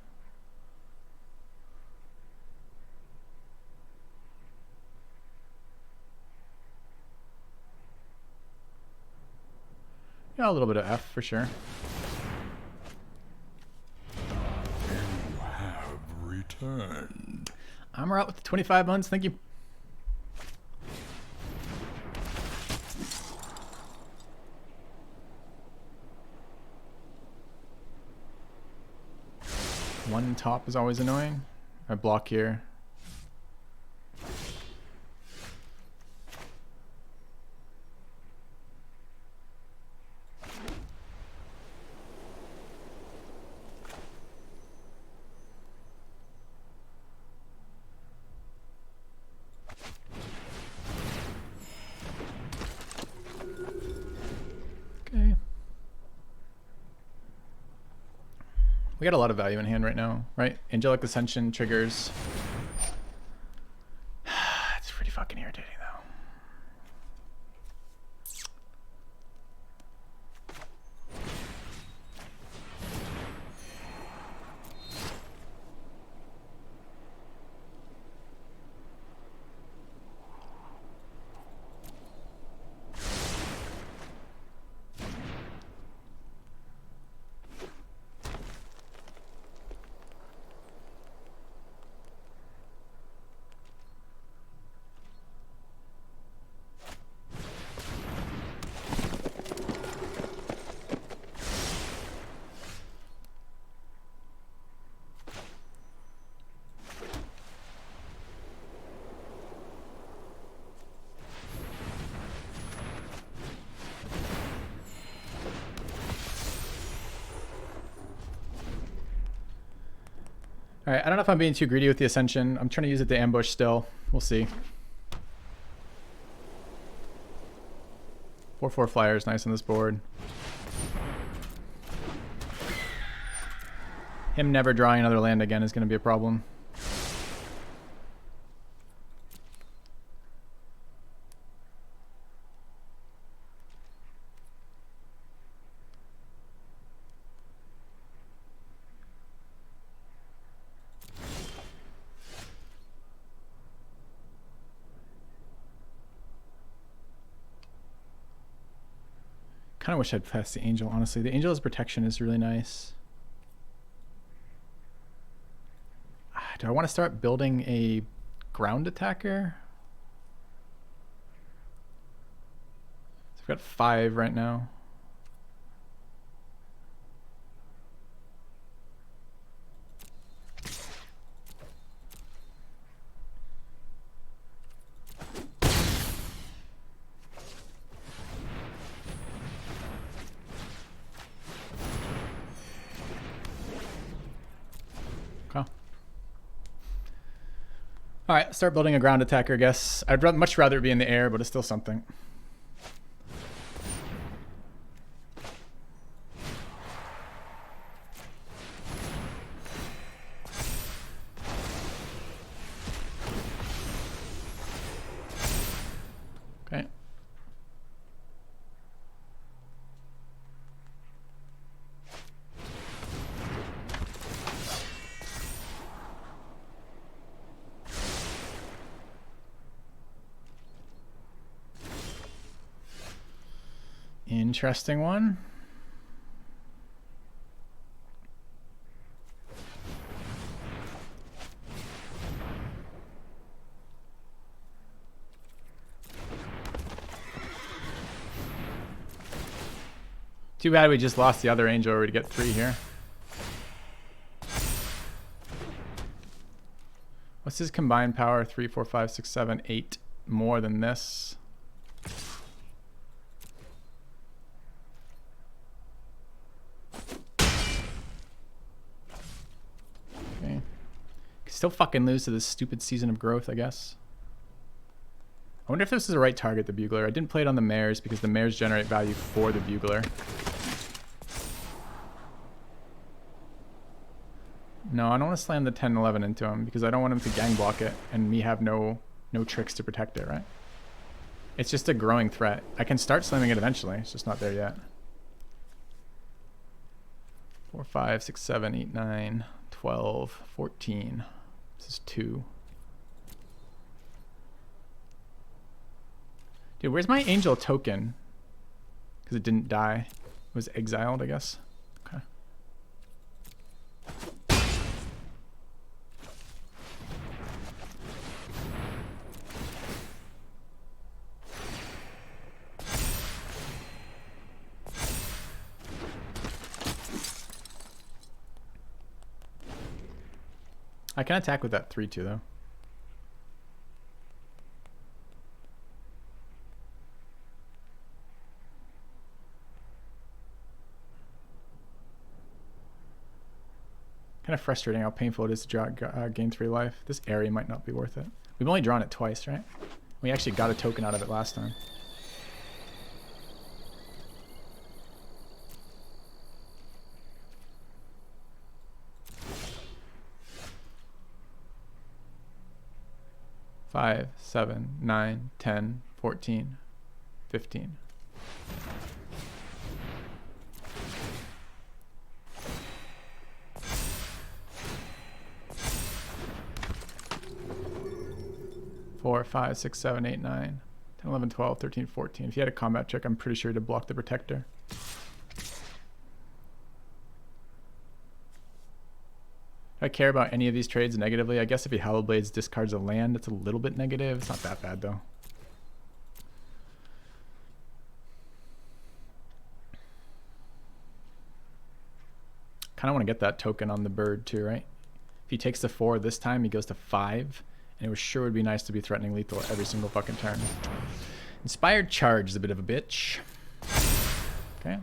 Yeah, a little bit of F for sure. You have returned. I'm out with the 25 months, thank you. One top is always annoying. I block here. Okay. We got a lot of value in hand right now, right? Angelic Ascension triggers. It's pretty fucking irritating though. All right, I don't know if I'm being too greedy with the Ascension. I'm trying to use it to ambush still. We'll see. 4/4 flyer is nice on this board. Him never drawing another land again is going to be a problem. Kind of wish I'd passed the Angel, honestly. The Angel's protection is really nice. Do I want to start building a ground attacker? So I've got 5 right now. All right, start building a ground attacker, I guess. I'd much rather it be in the air, but it's still something. Okay. Interesting one. Too bad we just lost the other angel over to get 3 here. What's his combined power? 3, 4, 5, 6, 7, 8 more than this. Okay. Still fucking lose to this stupid season of growth, I guess. I wonder if this is the right target, the bugler. I didn't play it on the mares because the mares generate value for the bugler. No, I don't want to slam the 10 11 into him because I don't want him to gang block it and me have no tricks to protect it, right? It's just a growing threat. I can start slamming it eventually. It's just not there yet. 4, 5, 6, 7, 8, 9, 12, 14. This is 2. Dude, where's my angel token? Because it didn't die. It was exiled, I guess. Okay. I can attack with that 3-2 though. Kind of frustrating how painful it is to draw, gain 3 life. This area might not be worth it. We've only drawn it twice, right? We actually got a token out of it last time. Five, 7, 9, 10, 14, 15. Four, 5, 6, 7, 8, 9, 10, 11, 12, 13, 14. If he had a combat check, I'm pretty sure to block the protector. Do I care about any of these trades negatively? I guess if he Hollow Blades discards a land, it's a little bit negative. It's not that bad though. Kind of want to get that token on the bird too, right? If he takes the 4 this time, he goes to 5. And it was sure would be nice to be threatening lethal every single fucking turn. Inspired Charge is a bit of a bitch. Okay.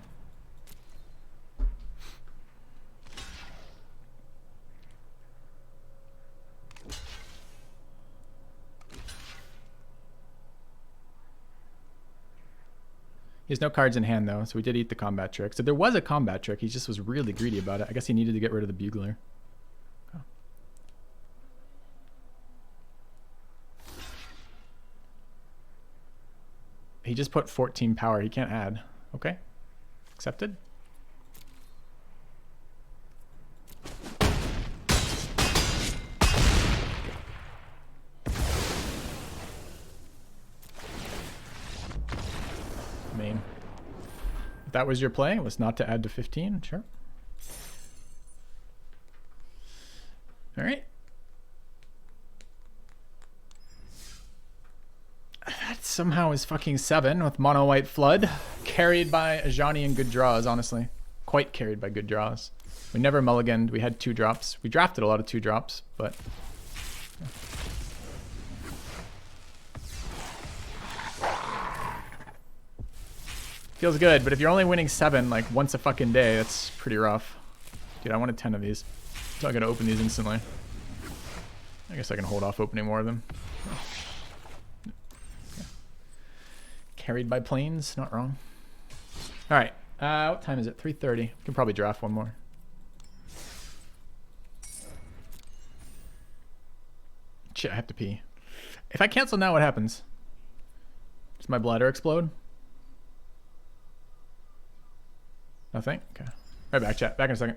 He has no cards in hand though, so we did eat the combat trick. So there was a combat trick, he just was really greedy about it. I guess he needed to get rid of the bugler. Okay. He just put 14 power. He can't add. Okay. Accepted. I mean, if that was your play, it was not to add to 15. Sure. All right. That somehow is fucking 7 with mono white flood, carried by Ajani and good draws. Honestly, quite carried by good draws. We never mulliganed. We had 2 drops. We drafted a lot of 2 drops, but feels good. But if you're only winning 7 like once a fucking day, that's pretty rough. Dude, I wanted 10 of these. So I'm gonna open these instantly. There you guess I can hold off opening more of them. Yeah. Carried by planes, not wrong. All right, what time is it? 3:30. We can probably draft one more. Shit, I have to pee. If I cancel now, what happens? Does my bladder explode? Nothing? Okay. Right back, chat. Back in a second.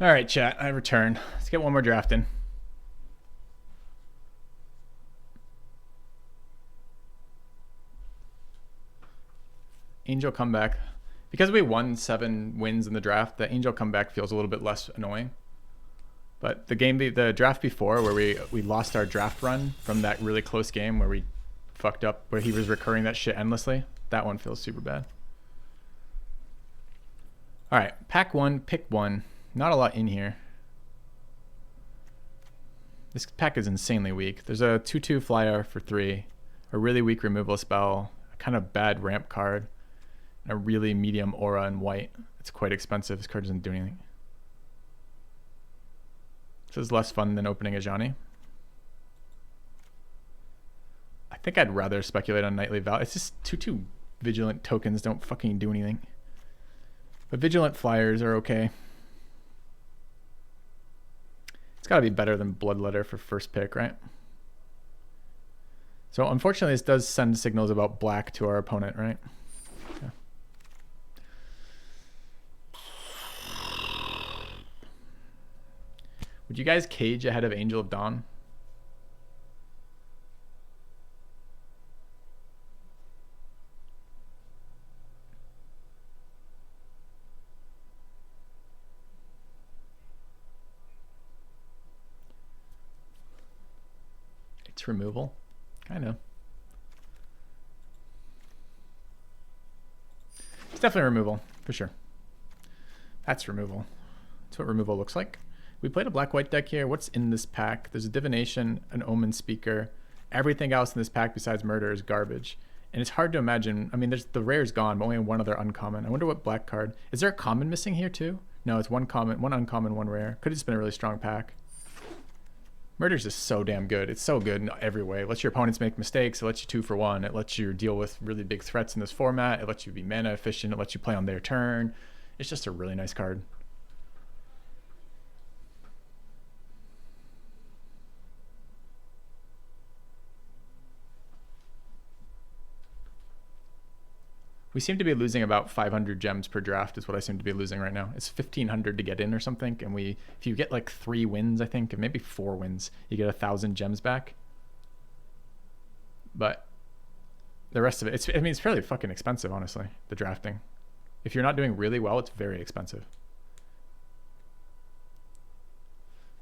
All right, chat. I return. Let's get one more draft in. Angel comeback. Because we won 7 wins in the draft, the Angel comeback feels a little bit less annoying. But the draft before, where we lost our draft run from that really close game where we fucked up, where he was recurring that shit endlessly, that one feels super bad. All right, pack 1, pick 1. Not a lot in here. This pack is insanely weak. There's a 2/2 flyer for 3, a really weak removal spell, a kind of bad ramp card, and a really medium aura in white. It's quite expensive. This card doesn't do anything. This is less fun than opening a Johnny. I think I'd rather speculate on Nightly Val. It's just 2/2 Vigilant tokens don't fucking do anything. But Vigilant flyers are okay. It's got to be better than Bloodletter for first pick, right? So unfortunately, this does send signals about black to our opponent, right? Yeah. Would you guys cage ahead of Angel of Dawn? It's removal, kind of. It's definitely removal, for sure. That's removal. That's what removal looks like. We played a black-white deck here. What's in this pack? There's a divination, an omen speaker. Everything else in this pack besides murder is garbage. And it's hard to imagine. I mean, there's the rare's gone, but only one other uncommon. I wonder what black card. Is there a common missing here too? No, it's one common, one uncommon, one rare. Could have just been a really strong pack. Murder's just so damn good. It's so good in every way. It lets your opponents make mistakes. It lets you 2 for 1. It lets you deal with really big threats in this format. It lets you be mana efficient. It lets you play on their turn. It's just a really nice card. We seem to be losing about 500 gems per draft is what I seem to be losing right now. It's 1,500 to get in or something. And if you get like 3 wins, I think, and maybe 4 wins, you get 1,000 gems back. But the rest of it, I mean, it's fairly fucking expensive, honestly, the drafting. If you're not doing really well, it's very expensive.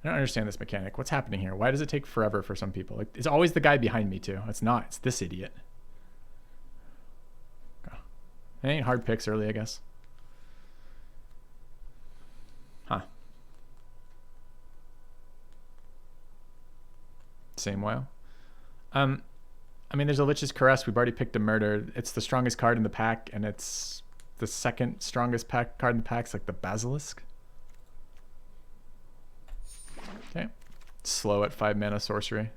I don't understand this mechanic. What's happening here? Why does it take forever for some people? Like, it's always the guy behind me too. It's not. It's this idiot. It ain't hard picks early, I guess. Huh. Same WoW. I mean, there's a Lich's Caress. We've already picked a murder. It's the strongest card in the pack, and it's the second strongest card in the pack. It's like the Basilisk. Okay. Slow at 5 mana sorcery.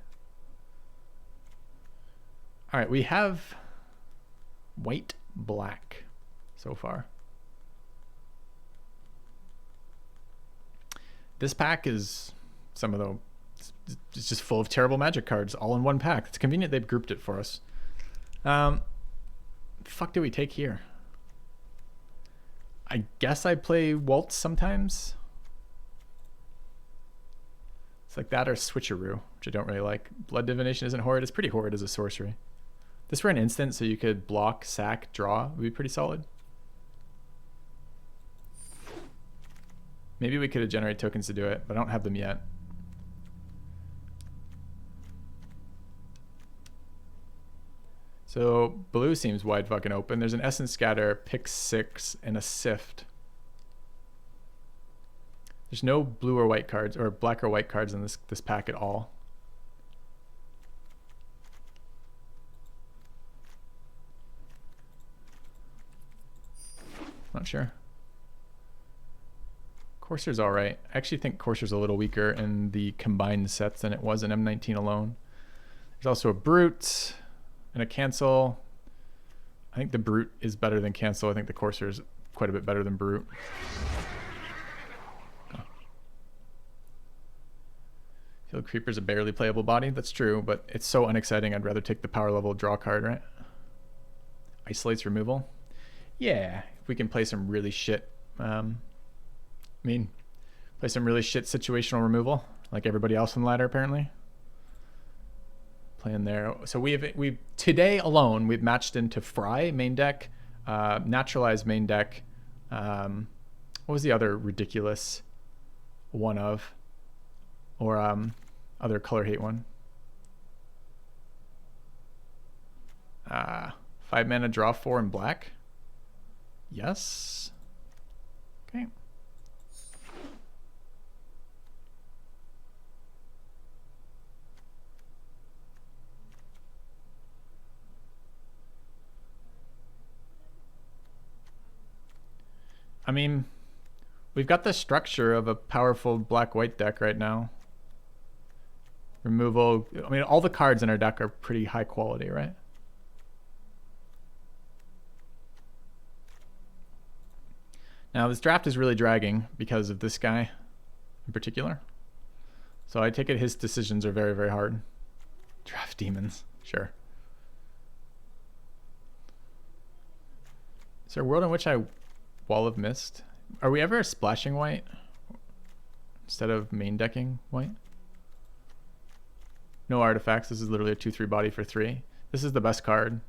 All right, we have white, black so far. This pack is it's just full of terrible magic cards all in one pack. It's convenient they've grouped it for us. Fuck do we take here? I guess I play Waltz sometimes. It's like that or Switcheroo, which I don't really like. Blood Divination isn't horrid. It's pretty horrid as a sorcery. This were an instant, so you could block, sack, draw. Would be pretty solid. Maybe we could have generated tokens to do it, but I don't have them yet. So blue seems wide fucking open. There's an Essence Scatter, Pick 6, and a Sift. There's no blue or white cards, or black or white cards in this pack at all. Not sure. Courser's all right. I actually think Courser's a little weaker in the combined sets than it was in M19 alone. There's also a Brute and a Cancel. I think the Brute is better than Cancel. I think the Courser is quite a bit better than Brute. Field Creeper's a barely playable body. That's true, but it's so unexciting. I'd rather take the power level draw card, right? Isolates removal. Yeah, if we can play some really shit, play some really shit situational removal, like everybody else on the ladder apparently. Playing there. So we've today alone we've matched into Fry main deck, Naturalized main deck. What was the other ridiculous one of, or other color hate one? 5 mana draw 4 in black. Yes. Okay. I mean, we've got the structure of a powerful black-white deck right now. Removal. I mean, all the cards in our deck are pretty high quality, right? Now, this draft is really dragging because of this guy in particular. So I take it his decisions are very, very hard. Draft demons, sure. Is there a world in which I Wall of Mist? Are we ever splashing white instead of main decking white? No artifacts. This is literally a 2/3 body for 3. This is the best card.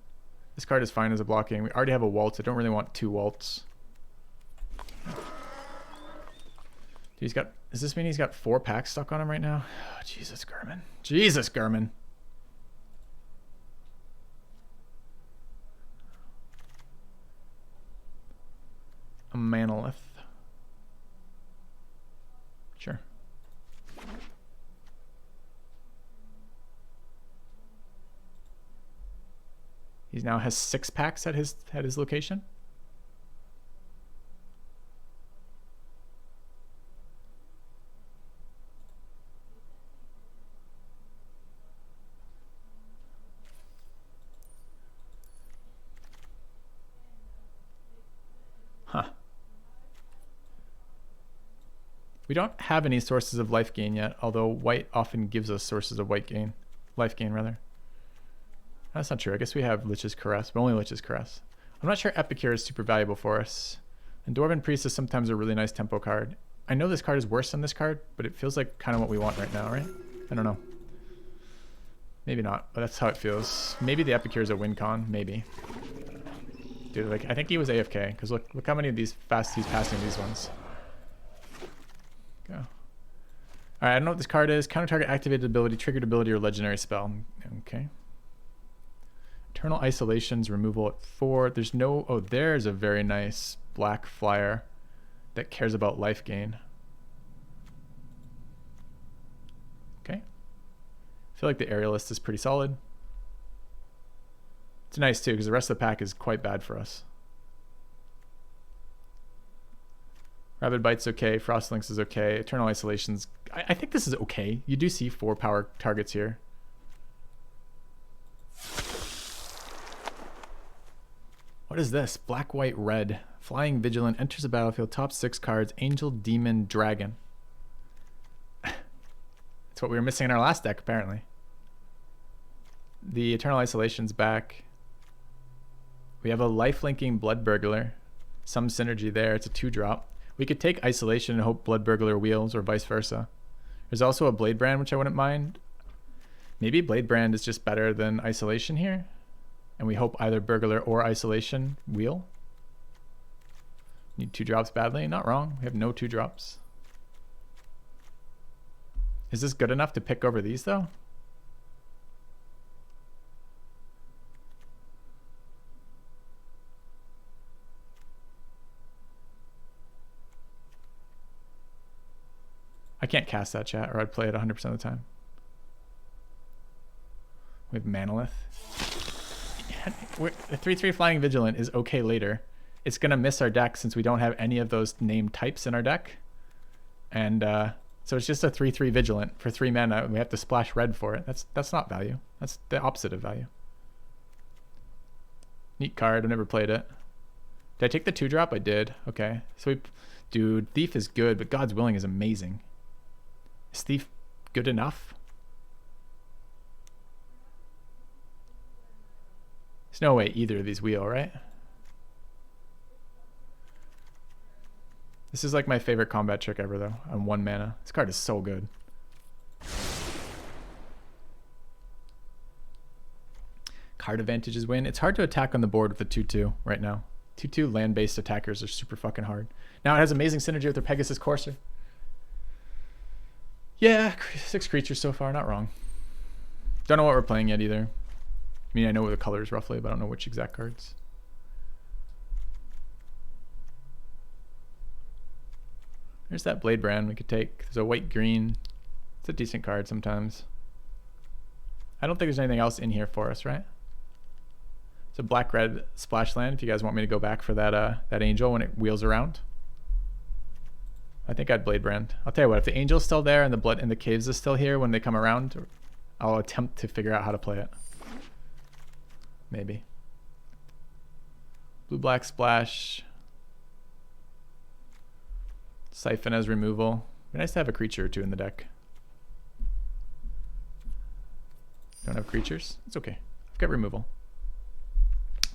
This card is fine as a blocking. We already have a Waltz. I don't really want 2 Waltz. He's got, does this mean he's got 4 packs stuck on him right now? Oh, Jesus, Garmin. Jesus, Garmin. A Manolith. He now has 6 packs at his location. Huh. We don't have any sources of life gain yet, although white often gives us sources of life gain rather. That's not true. I guess we have Lich's Caress, but only Lich's Caress. I'm not sure Epicure is super valuable for us. And Dwarven Priest is sometimes a really nice tempo card. I know this card is worse than this card, but it feels like kind of what we want right now, right? I don't know. Maybe not, but that's how it feels. Maybe the Epicure is a win con, maybe. Dude, like, I think he was AFK, because look how many of these fast he's passing these ones. Go. Alright, I don't know what this card is. Counter target activated ability, triggered ability, or legendary spell. Okay. Eternal Isolations, removal at 4. There's no... Oh, there's a very nice black flyer that cares about life gain. Okay. I feel like the Aerialist is pretty solid. It's nice too, because the rest of the pack is quite bad for us. Rabid Bite's okay. Frostlinks is okay. Eternal Isolations... I think this is okay. You do see 4 power targets here. What is this? Black, white, red. Flying Vigilant enters the battlefield. Top 6 cards. Angel, Demon, Dragon. That's what we were missing in our last deck, apparently. The Eternal Isolation's back. We have a life-linking Blood Burglar. Some synergy there. It's a 2-drop. We could take Isolation and hope Blood Burglar wheels, or vice versa. There's also a Blade Brand, which I wouldn't mind. Maybe Blade Brand is just better than Isolation here. And we hope either Burglar or Isolation wheel. Need 2 drops badly. Not wrong. We have no 2 drops. Is this good enough to pick over these, though? I can't cast that, chat, or I'd play it 100% of the time. We have Manolith. The 3/3 Flying Vigilant is okay later. It's going to miss our deck since we don't have any of those named types in our deck. And so it's just a 3/3 Vigilant for 3 mana, and we have to splash red for it. That's not value. That's the opposite of value. Neat card. I've never played it. Did I take the 2-drop? I did. Okay. So dude, Thief is good, but God's Willing is amazing. Is Thief good enough? There's no way either of these wheel, right? This is like my favorite combat trick ever, though, on 1 mana. This card is so good. Card advantages win. It's hard to attack on the board with the 2/2 right now. 2/2 land-based attackers are super fucking hard. Now it has amazing synergy with the Pegasus Courser. Yeah, 6 creatures so far, not wrong. Don't know what we're playing yet either. I mean, I know the colors roughly, but I don't know which exact cards. There's that Blade Brand we could take. There's a white-green. It's a decent card sometimes. I don't think there's anything else in here for us, right? It's a black-red splash land if you guys want me to go back for that angel when it wheels around. I think I'd Blade Brand. I'll tell you what, if the angel's still there and the blood in the caves is still here when they come around, I'll attempt to figure out how to play it. Maybe. Blue-black splash. Siphon as removal. It'd be nice to have a creature or 2 in the deck. Don't have creatures? It's okay. I've got removal.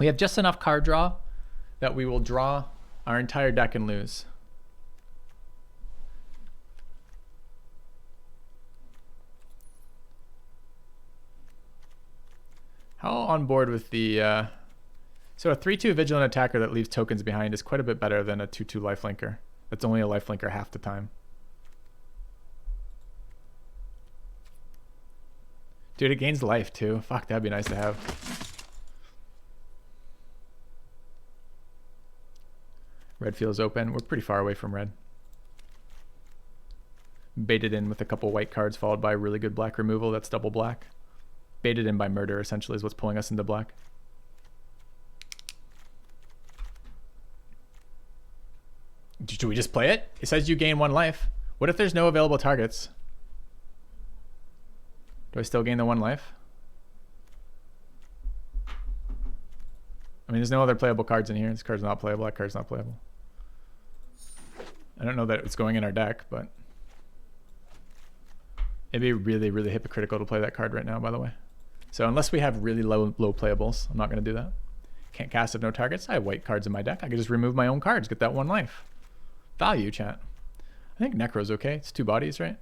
We have just enough card draw that we will draw our entire deck and lose. How on board with the... So a 3/2 Vigilant attacker that leaves tokens behind is quite a bit better than a 2/2 lifelinker. That's only a lifelinker half the time. Dude, it gains life too. Fuck, that'd be nice to have. Red feels open. We're pretty far away from red. Baited in with a couple white cards followed by really good black removal. That's double black. Baited in by murder essentially is what's pulling us into black. Do we just play it? It says you gain 1 life. What if there's no available targets? Do I still gain the 1 life? I mean, there's no other playable cards in here. This card's not playable. That card's not playable. I don't know that it's going in our deck, but it'd be really, really hypocritical to play that card right now, by the way. So unless we have really low playables, I'm not going to do that. Can't cast if no targets. I have white cards in my deck. I can just remove my own cards, get that 1 life. Value, chat. I think Necro's okay. It's 2 bodies, right?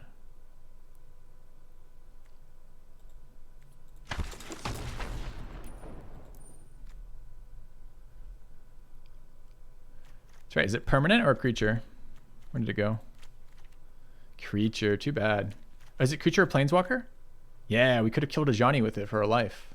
That's right. Is it permanent or a creature? Where did it go? Creature. Too bad. Oh, is it creature or planeswalker? Yeah, we could have killed a Johnny with it for a life.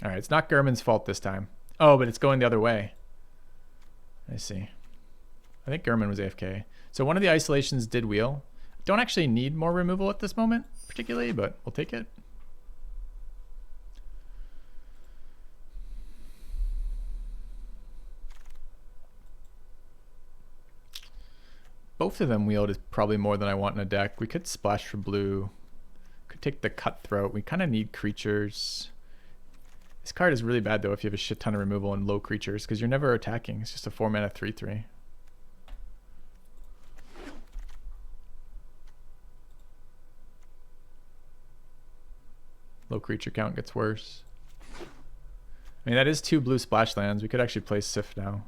All right, it's not Gurman's fault this time. Oh, but it's going the other way. I see. I think Gurman was AFK. So one of the isolations did wheel. Don't actually need more removal at this moment, particularly, but we'll take it. Both of them wheeled is probably more than I want in a deck. We could splash for blue. Could take the Cutthroat. We kind of need creatures. This card is really bad though if you have a shit ton of removal and low creatures because you're never attacking. It's just a 4-mana 3/3. Low creature count gets worse. I mean, that is 2 blue splash lands. We could actually play Sif now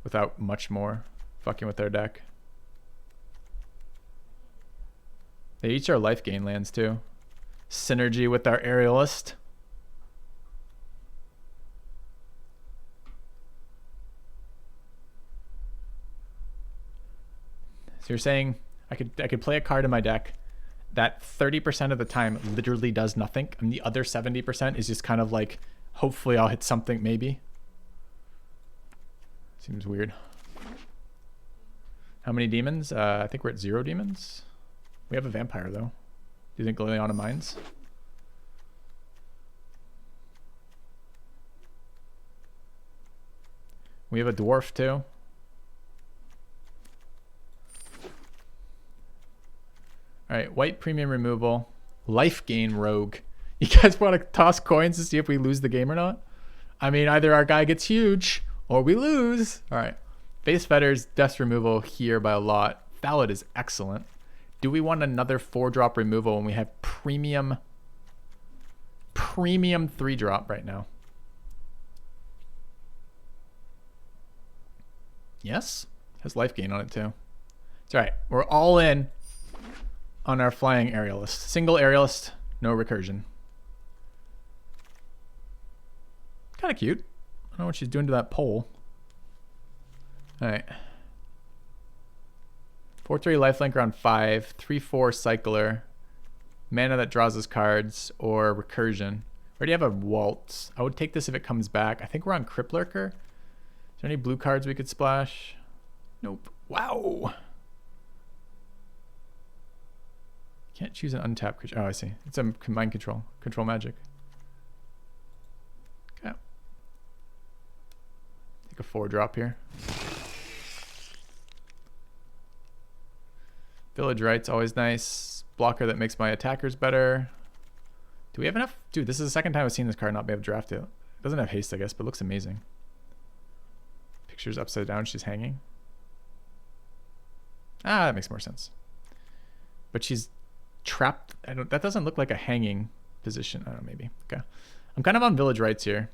without much more fucking with their deck. They each are life gain lands too. Synergy with our Aerialist. So you're saying I could play a card in my deck that 30% of the time literally does nothing, and the other 70% is just kind of like, hopefully I'll hit something maybe. Seems weird. How many demons? I think we're at 0 demons. We have a vampire though. Do you think Liliana minds? We have a dwarf too. All right, white premium removal, life gain rogue. You guys want to toss coins to see if we lose the game or not? I mean, either our guy gets huge or we lose. All right, Face Fetters, death removal here by a lot. Ballad is excellent. Do we want another 4-drop removal when we have premium 3-drop right now? Yes, has life gain on it too. It's all right. We're all in on our flying Aerialist. Single Aerialist, no recursion. Kind of cute. I don't know what she's doing to that pole. All right. 4/3 lifelink around 5. 3/4 cycler. Mana that draws us cards or recursion. We already have a Waltz. I would take this if it comes back. I think we're on Crypt Lurker. Is there any blue cards we could splash? Nope. Wow. Can't choose an untapped creature. Oh, I see. It's a mind control. Control magic. Okay. Take a 4-drop here. Village Right's always nice. Blocker that makes my attackers better. Do we have enough? Dude, this is the second time I've seen this card not be able to draft it. It doesn't have haste, I guess, but it looks amazing. Picture's upside down. She's hanging. Ah, that makes more sense. But she's trapped. That doesn't look like a hanging position. I don't know, maybe. Okay. I'm kind of on Village Rights here.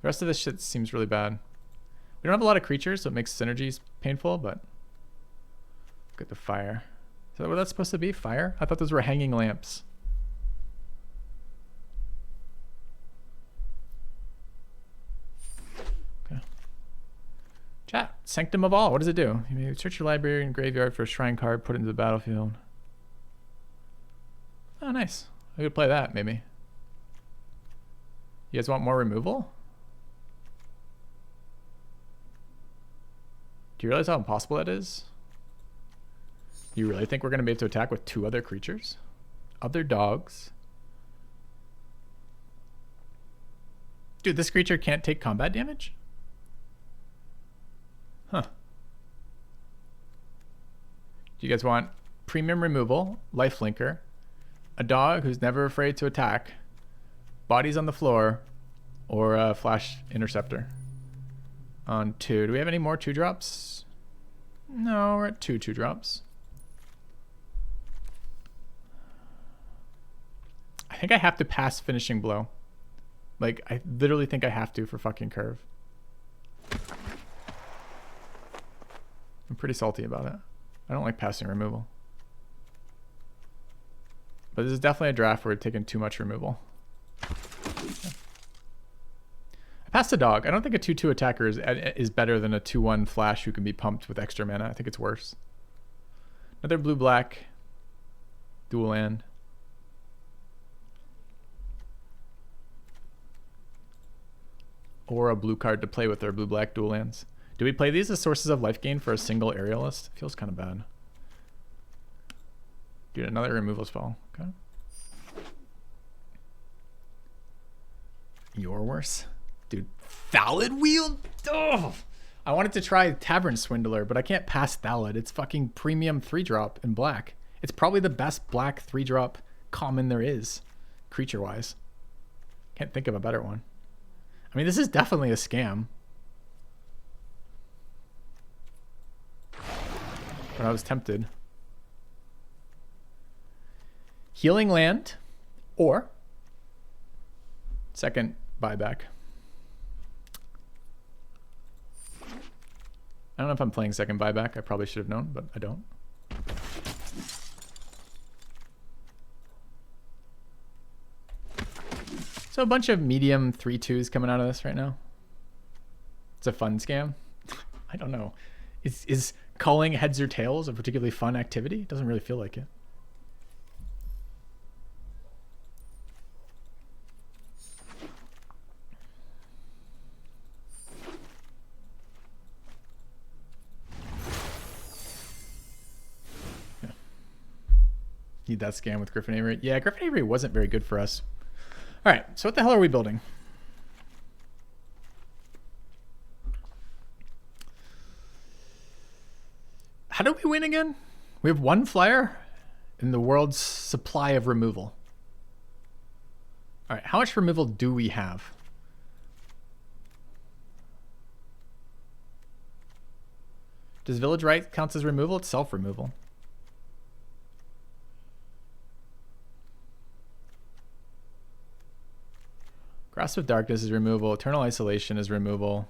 The rest of this shit seems really bad. We don't have a lot of creatures, so it makes synergies painful, but look at the fire. Is that what that's supposed to be? Fire? I thought those were hanging lamps. Okay. Chat. Sanctum of All. What does it do? You may search your library and graveyard for a shrine card, put it into the battlefield. Oh, nice. I could play that, maybe. You guys want more removal? Do you realize how impossible that is? You really think we're going to be able to attack with 2 other creatures? Other dogs? Dude, this creature can't take combat damage? Huh. Do you guys want premium removal, lifelinker, a dog who's never afraid to attack, bodies on the floor, or a flash interceptor? On 2. Do we have any more 2-drops? No, we're at 2 2-drops. I think I have to pass finishing blow. Like, I literally think I have to for fucking curve. I'm pretty salty about it. I don't like passing removal. But this is definitely a draft where we're taking too much removal. I passed a dog. I don't think a 2-2 attacker is better than a 2-1 flash who can be pumped with extra mana. I think it's worse. Another blue-black. Dual land. Or a blue card to play with our blue-black dual lands. Do we play these as sources of life gain for a single aerialist? Feels kind of bad. Dude, another removal spell. Okay. You're worse. Dude, Thallid Wheel? Oh! I wanted to try Tavern Swindler, but I can't pass Thallid. It's fucking premium 3-drop in black. It's probably the best black 3-drop common there is, creature-wise. Can't think of a better one. I mean, this is definitely a scam. But I was tempted. Healing land or second buyback. I don't know if I'm playing second buyback. I probably should have known, but I don't. So a bunch of medium 3-2s coming out of this right now. It's a fun scam. I don't know. Is calling heads or tails a particularly fun activity? It doesn't really feel like it. Yeah. Need that scam with Griffin Avery. Yeah, Griffin Avery wasn't very good for us. All right, so what the hell are we building? How do we win again? We have 1 flyer in the world's supply of removal. All right, how much removal do we have? Does Village Right count as removal? It's self-removal. Grasp of Darkness is removal. Eternal Isolation is removal.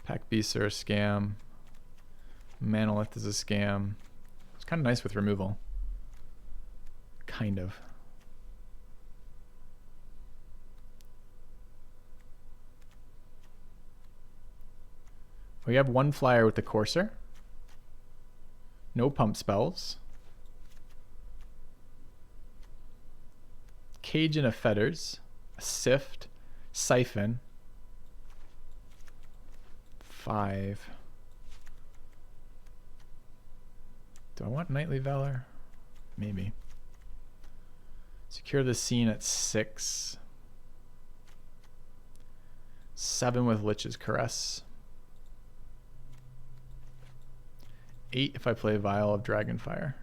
Pack Beasts are a scam. Manolith is a scam. It's kind of nice with removal. Kind of. We have 1 flyer with the Courser. No pump spells. Cage and a Fetters. A Sift. Siphon. 5. Do I want Knightly Valor? Maybe. Secure the Scene at 6. 7 with Lich's Caress. 8 if I play Vial of Dragonfire.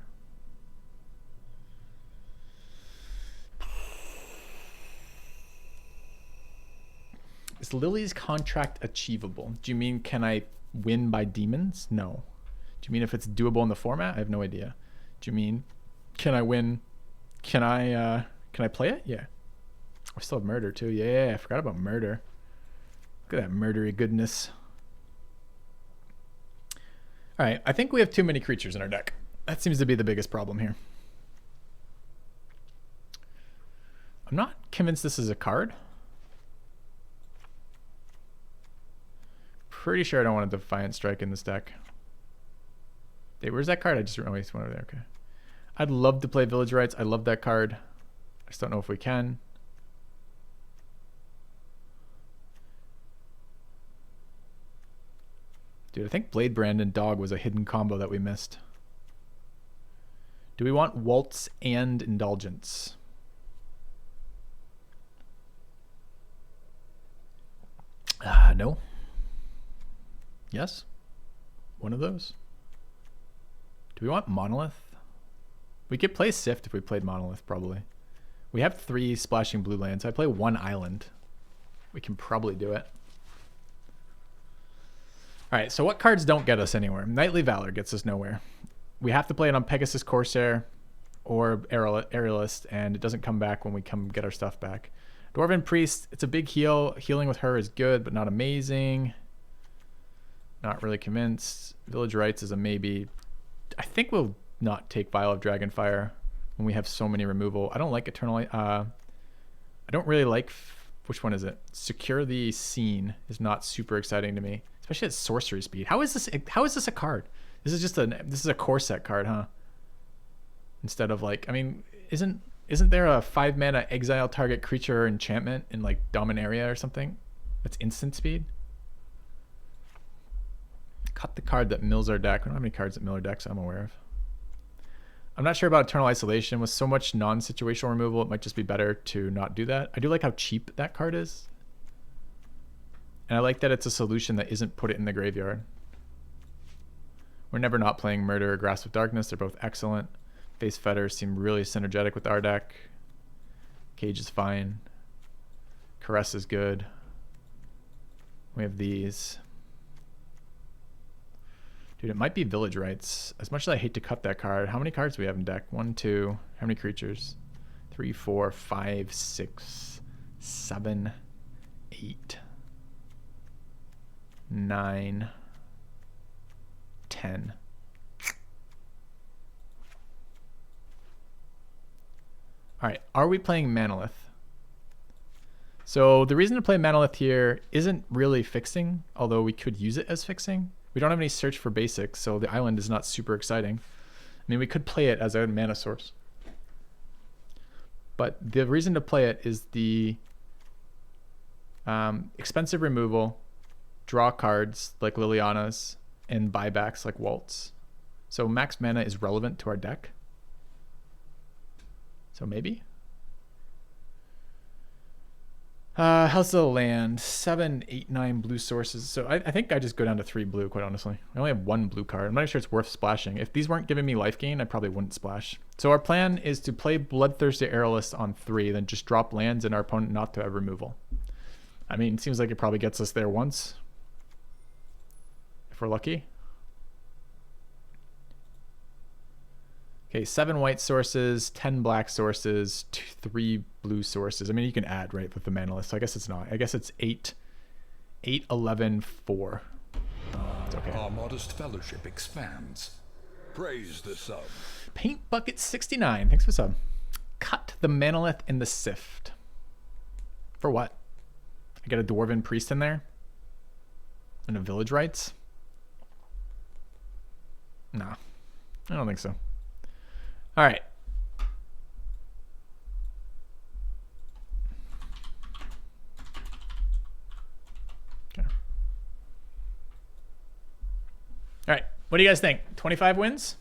Is Lily's contract achievable? Do you mean can I win by demons? No. Do you mean if it's doable in the format? I have no idea. Do you mean can I win? Can I play it? Yeah. I still have murder too. Yeah, I forgot about murder. Look at that murdery goodness. All right, I think we have too many creatures in our deck. That seems to be the biggest problem here. I'm not convinced this is a card. Pretty sure I don't want a Defiant Strike in this deck. Hey, where's that card? I just went over there. Okay. I'd love to play Village Rites. I love that card. I just don't know if we can. Dude, I think Blade Brand and Dog was a hidden combo that we missed. Do we want Waltz and Indulgence? No. Yes? One of those? Do we want Monolith? We could play Sift if we played Monolith, probably. We have 3 splashing blue lands. I play 1 island. We can probably do it. Alright, so what cards don't get us anywhere? Knightly Valor gets us nowhere. We have to play it on Pegasus Corsair or Aerialist, and it doesn't come back when we come get our stuff back. Dwarven Priest, it's a big heal. Healing with her is good, but not amazing. Not really convinced. Village Rites is a maybe. I think we'll not take Vial of Dragonfire when we have so many removal. I don't like Eternal. I don't really like. Which one is it? Secure the Scene is not super exciting to me, especially at sorcery speed. How is this? How is this a card? This is just a. This is a core set card, huh? Instead of like, I mean, isn't there a 5 mana exile target creature or enchantment in like Dominaria or something? That's instant speed. Cut the card that mills our deck. I don't have any cards that mill our decks I'm aware of. I'm not sure about Eternal Isolation. With so much non-situational removal, it might just be better to not do that. I do like how cheap that card is. And I like that it's a solution that isn't put it in the graveyard. We're never not playing Murder or Grasp of Darkness. They're both excellent. Face Fetters seem really synergetic with our deck. Cage is fine. Caress is good. We have these. Dude, it might be Village Rites. As much as I hate to cut that card, how many cards do we have in deck? 1, 2. How many creatures? 3, 4, 5, 6, 7, 8, 9, 10. All right, are we playing Manolith? So the reason to play Manolith here isn't really fixing, although we could use it as fixing. We don't have any search for basics, so the island is not super exciting. I mean, we could play it as a mana source. But the reason to play it is the expensive removal, draw cards like Liliana's, and buybacks like Waltz. So max mana is relevant to our deck. So maybe. How's the land? 7, 8, 9 blue sources. So I think I just go down to 3 blue, quite honestly. I only have 1 blue card. I'm not sure it's worth splashing. If these weren't giving me life gain, I probably wouldn't splash. So our plan is to play Bloodthirsty Aerialist on 3, then just drop lands and our opponent not to have removal. I mean, it seems like it probably gets us there once. If we're lucky. Okay, 7 white sources, 10 black sources, 3 blue sources. I mean, you can add, right, with the mana list. So I guess it's not. I guess it's 8, 11, 4. It's okay. Our modest fellowship expands. Praise the sub. Paint Bucket 69. Thanks for sub. Cut the Manolith and the Sift. For what? I got a Dwarven Priest in there? And a Village Rites? Nah, I don't think so. All right. Okay. All right. What do you guys think? 25 wins?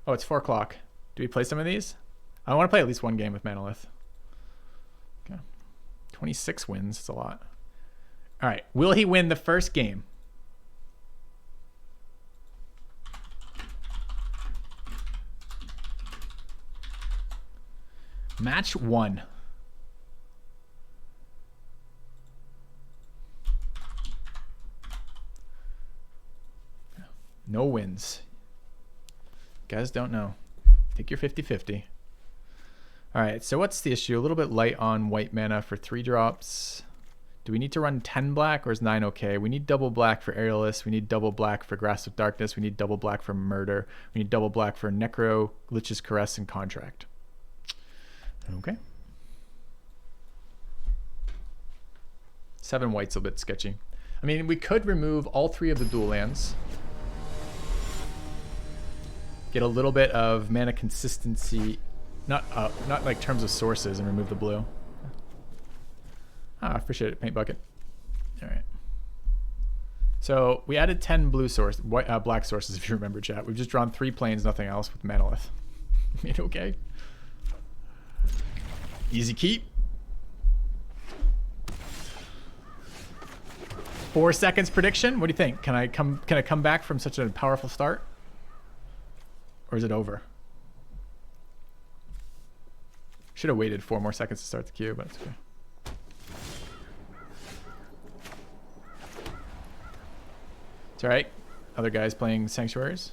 Oh, it's 4 o'clock. Do we play some of these? I want to play at least one game with Manolith. Okay. 26 wins. It's a lot. All right. Will he win the first game? Match 1. No wins. Guys don't know. Take your 50-50. All right, so what's the issue? A little bit light on white mana for 3 drops. Do we need to run 10 black or is 9 okay? We need double black for Aerialist. We need double black for Grasp of Darkness. We need double black for Murder. We need double black for Necro, Lich's Caress, and Contract. Okay. 7 white's a bit sketchy. I mean, we could remove all 3 of the dual lands. Get a little bit of mana consistency, not like terms of sources, and remove the blue. Ah, I appreciate it, Paint Bucket. All right. So we added 10 black sources, if you remember, chat. We've just drawn 3 planes, nothing else with Manolith. Made okay. Easy keep. 4 seconds prediction. What do you think? Can I come back from such a powerful start? Or is it over? Should have waited 4 more seconds to start the queue, but it's okay. It's alright. Other guys playing Sanctuaries.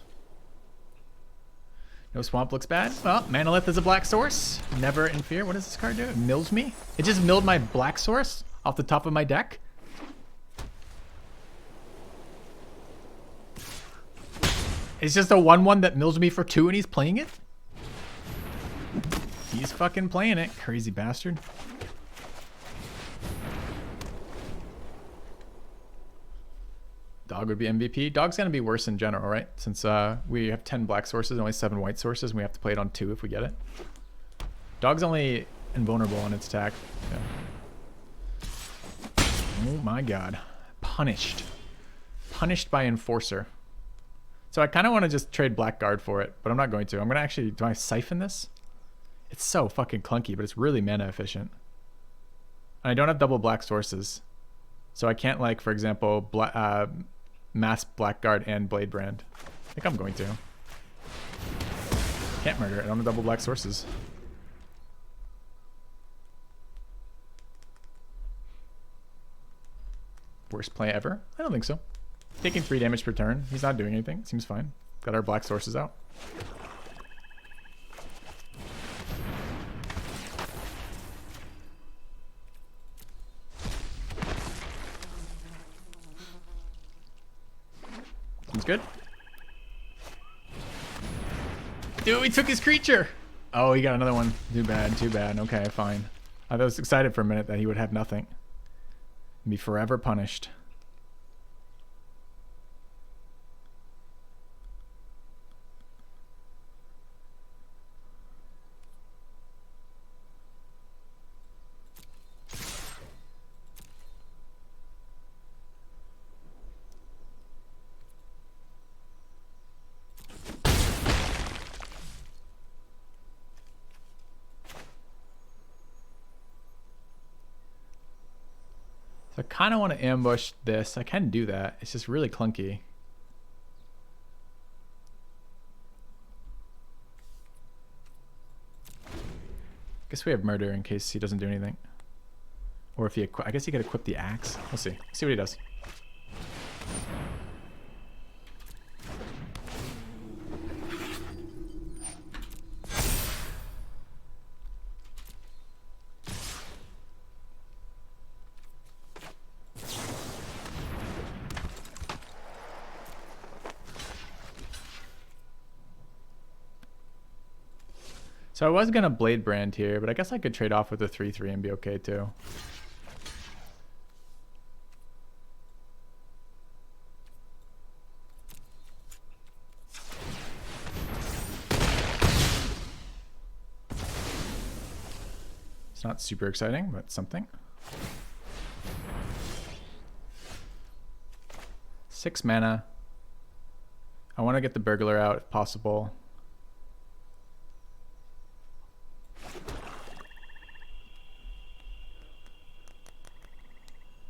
No swamp looks bad. Well, Manolith is a black source. Never in fear. What does this card do? It mills me? It just milled my black source off the top of my deck? It's just a 1/1 that mills me for 2 and he's playing it? He's fucking playing it. Crazy bastard. Dog would be MVP. Dog's going to be worse in general, right? Since we have 10 black sources and only 7 white sources, and we have to play it on 2 if we get it. Dog's only invulnerable on its attack. Yeah. Oh my god. Punished. Punished by Enforcer. So I kind of want to just trade Blackguard for it, but I'm not going to. I'm going to actually... Do I siphon this? It's so fucking clunky, but it's really mana efficient. And I don't have double black sources. So I can't, like, for example, mass Blackguard and Blade Brand. I think I'm going to. Can't murder it. I don't have double black sources. Worst play ever? I don't think so. Taking 3 damage per turn. He's not doing anything. Seems fine. Got our black sources out. Seems good. Dude, we took his creature! Oh, he got another one. Too bad, too bad. Okay, fine. I was excited for a minute that he would have nothing. Be forever punished. So I kind of want to ambush this. I can do that. It's just really clunky. Guess we have murder in case he doesn't do anything. Or if he I guess he could equip the axe. We'll see. See what he does. So I was going to Blade Brand here, but I guess I could trade off with the 3/3 and be okay too. It's not super exciting, but something. 6 mana. I want to get the Burglar out if possible.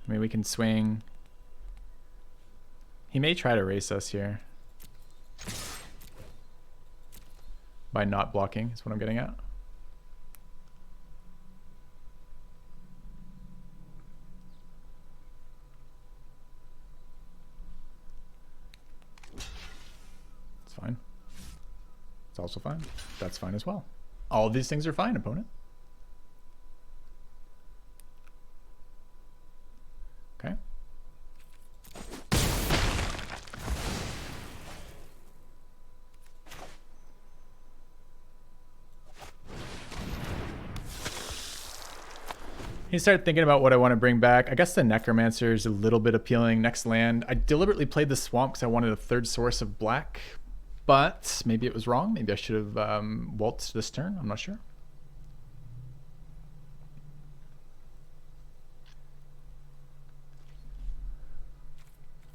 I mean, we can swing. He may try to race us here. By not blocking, is what I'm getting at. It's fine. It's also fine. That's fine as well. All of these things are fine, opponent. Okay. You start thinking about what I want to bring back. I guess the Necromancer is a little bit appealing. Next land. I deliberately played the Swamp because I wanted a 3rd source of black, but maybe it was wrong. Maybe I should have waltzed this turn. I'm not sure.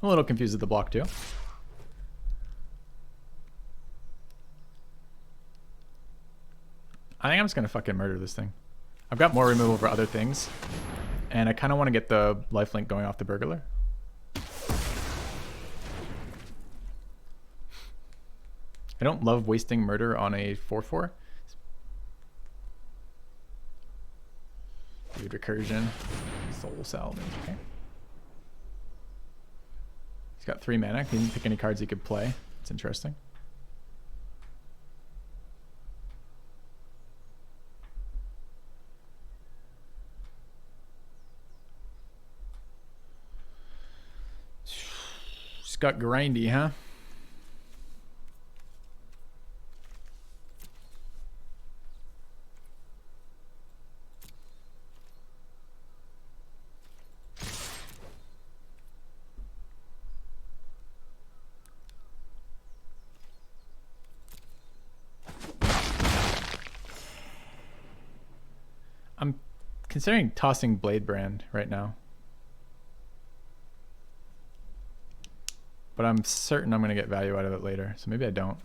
I'm a little confused with the block too. I think I'm just gonna fucking murder this thing. I've got more removal for other things, and I kind of want to get the lifelink going off the burglar. I don't love wasting murder on a 4/4. Dude, recursion, soul salvage. Okay. He's got 3 mana. He didn't pick any cards he could play. It's interesting. Just got grindy, huh? I'm considering tossing Blade Brand right now. But I'm certain I'm going to get value out of it later, so maybe I don't.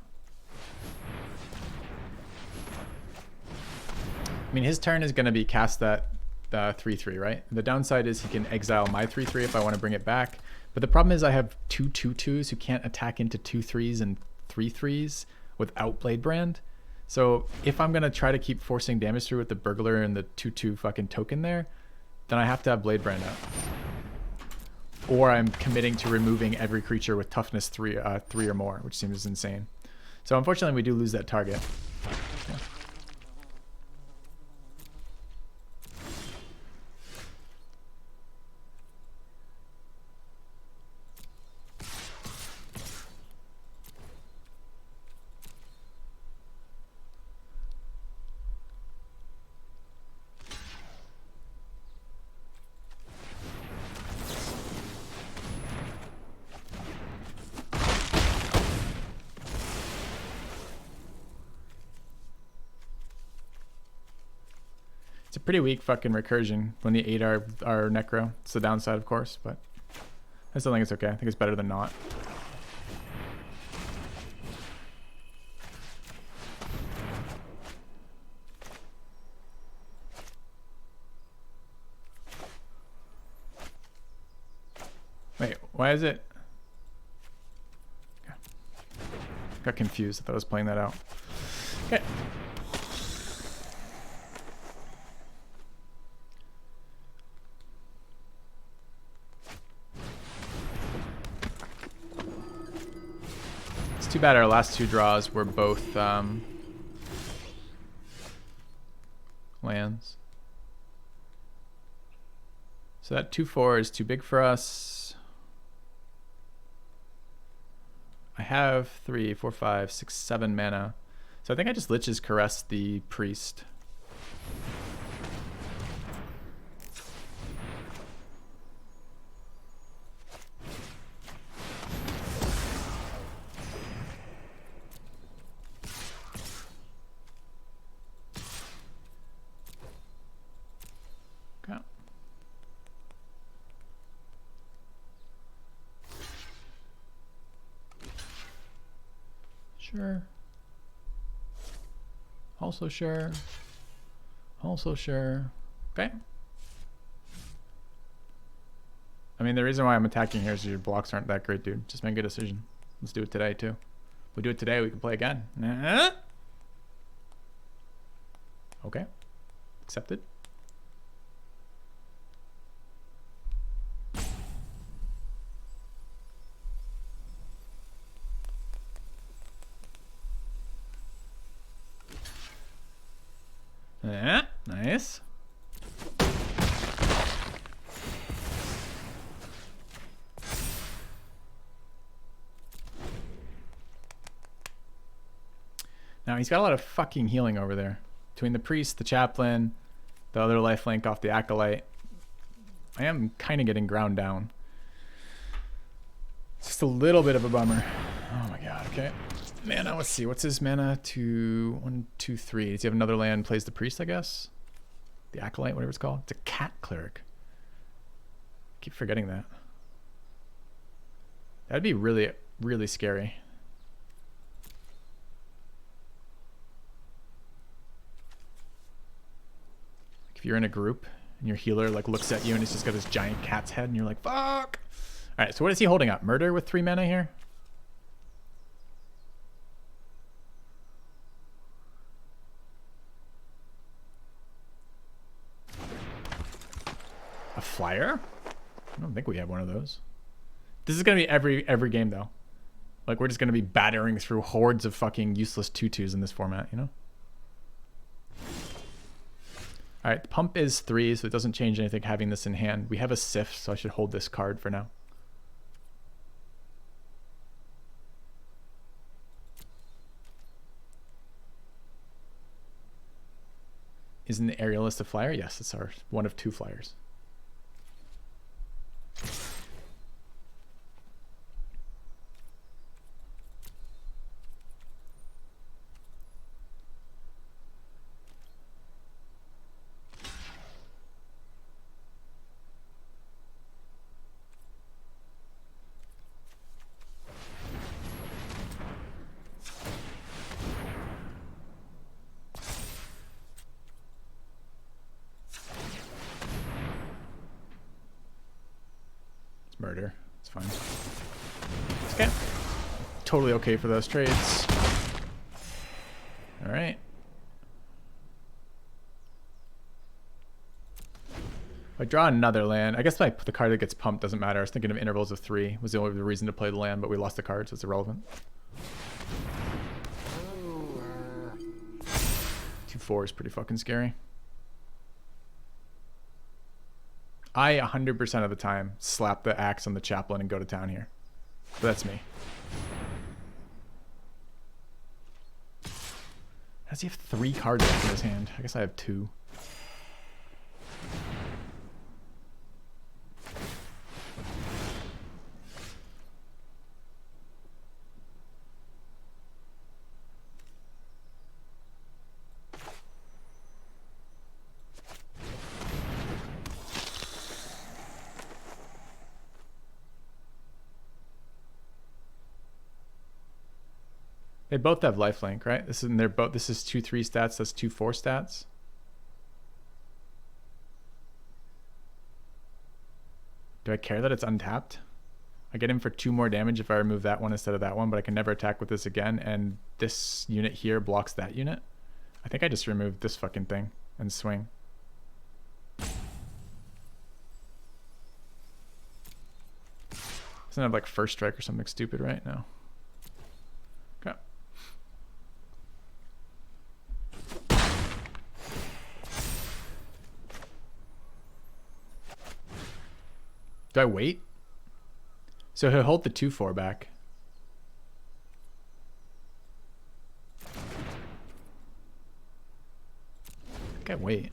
I mean, his turn is going to be cast that 3/3, right? The downside is he can exile my 3/3 if I want to bring it back. But the problem is I have 2 2/2s who can't attack into 2/3s and 3/3s without Blade Brand. So if I'm going to try to keep forcing damage through with the burglar and the 2/2 fucking token there, then I have to have Blade Brand out. Or I'm committing to removing every creature with toughness 3 or more, which seems insane. So unfortunately we do lose that target. Yeah. It's a pretty weak fucking recursion when the 8 are necro. It's the downside, of course, but I still think it's okay. I think it's better than not. Wait, why is it? Got confused. I thought I was playing that out. Okay. Too bad our last 2 draws were both lands. So that 2/4 is too big for us. I have 3, 4, 5, 6, 7 mana. So I think I just Lich's Caress the priest. Sure. Also sure. Also sure. Okay. I mean, the reason why I'm attacking here is your blocks aren't that great, dude. Just make a decision. Let's do it today, too. If we do it today, we can play again. Okay. Accepted. Yeah, nice. Now he's got a lot of fucking healing over there. Between the priest, the chaplain, the other lifelink off the acolyte. I am kind of getting ground down. It's just a little bit of a bummer. Oh my god, okay. Mana, let's see. What's his mana? 2, 1, 2, 3. Does he have another land? Plays the priest, I guess? The acolyte, whatever it's called. It's a cat cleric. I keep forgetting that. That'd be really, really scary. If you're in a group and your healer like looks at you and he's just got this giant cat's head and you're like, fuck. All right, so what is he holding up? Murder with 3 mana here? A flyer? I don't think we have one of those. This is gonna be every game though. Like we're just gonna be battering through hordes of fucking useless tutus in this format, you know? All right, the pump is 3, so it doesn't change anything having this in hand. We have a sift, so I should hold this card for now. Isn't the Aerialist a flyer? Yes, it's our one of 2 flyers. Murder. It's fine. Okay. Totally okay for those trades. All right. If I draw another land, I guess the card that gets pumped doesn't matter. I was thinking of intervals of 3 was the only reason to play the land, but we lost the card, so it's irrelevant. 2/4 is pretty fucking scary. I 100% of the time slap the axe on the chaplain and go to town here. But that's me. Does he have 3 cards left in his hand? I guess I have 2. They both have lifelink, right? This is 2/3 stats, that's 2/4 stats. Do I care that it's untapped? I get him for 2 more damage if I remove that one instead of that one, but I can never attack with this again, and this unit here blocks that unit. I think I just removed this fucking thing and swing. Doesn't have like first strike or something stupid, right? No. Okay. Do I wait? So he'll hold the 2/4 back. I think I wait.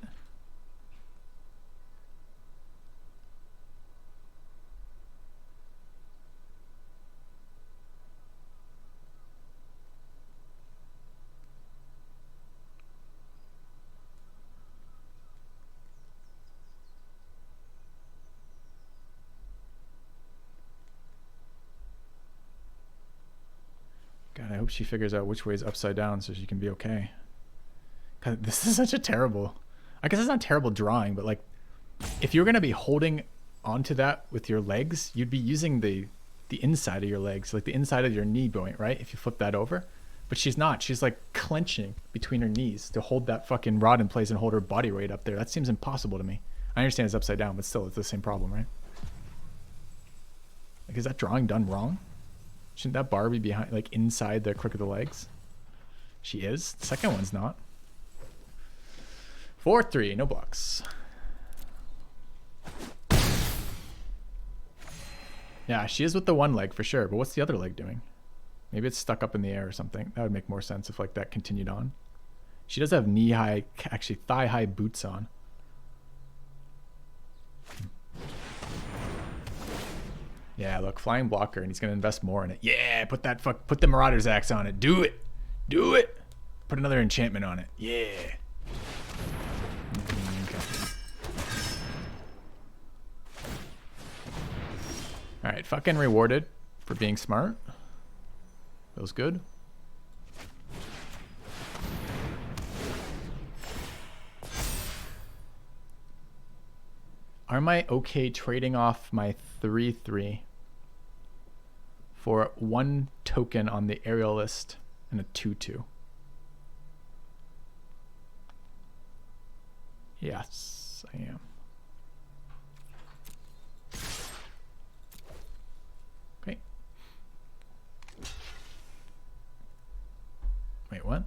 God, I hope she figures out which way is upside down so she can be okay. God, this is such a terrible... I guess it's not terrible drawing, but like, if you're going to be holding onto that with your legs, you'd be using the inside of your legs, like the inside of your knee joint, right? If you flip that over. But she's not. She's like clenching between her knees to hold that fucking rod in place and hold her body weight up there. That seems impossible to me. I understand it's upside down, but still, it's the same problem, right? Like, is that drawing done wrong? Shouldn't that bar be behind, like inside the crook of the legs? She is. The second one's not. 4/3, no blocks. Yeah, she is with the one leg for sure, but what's the other leg doing? Maybe it's stuck up in the air or something. That would make more sense if like that continued on. She does have knee-high, actually thigh-high boots on. Yeah, look, flying blocker, and he's gonna invest more in it. Yeah, put the Marauder's Axe on it. Do it. Do it. Put another enchantment on it. Yeah. All right, fucking rewarded for being smart. Feels good. Am I okay trading off my 3/3 for 1 token on the aerialist and a 2/2? Yes, I am. Okay. Wait, what?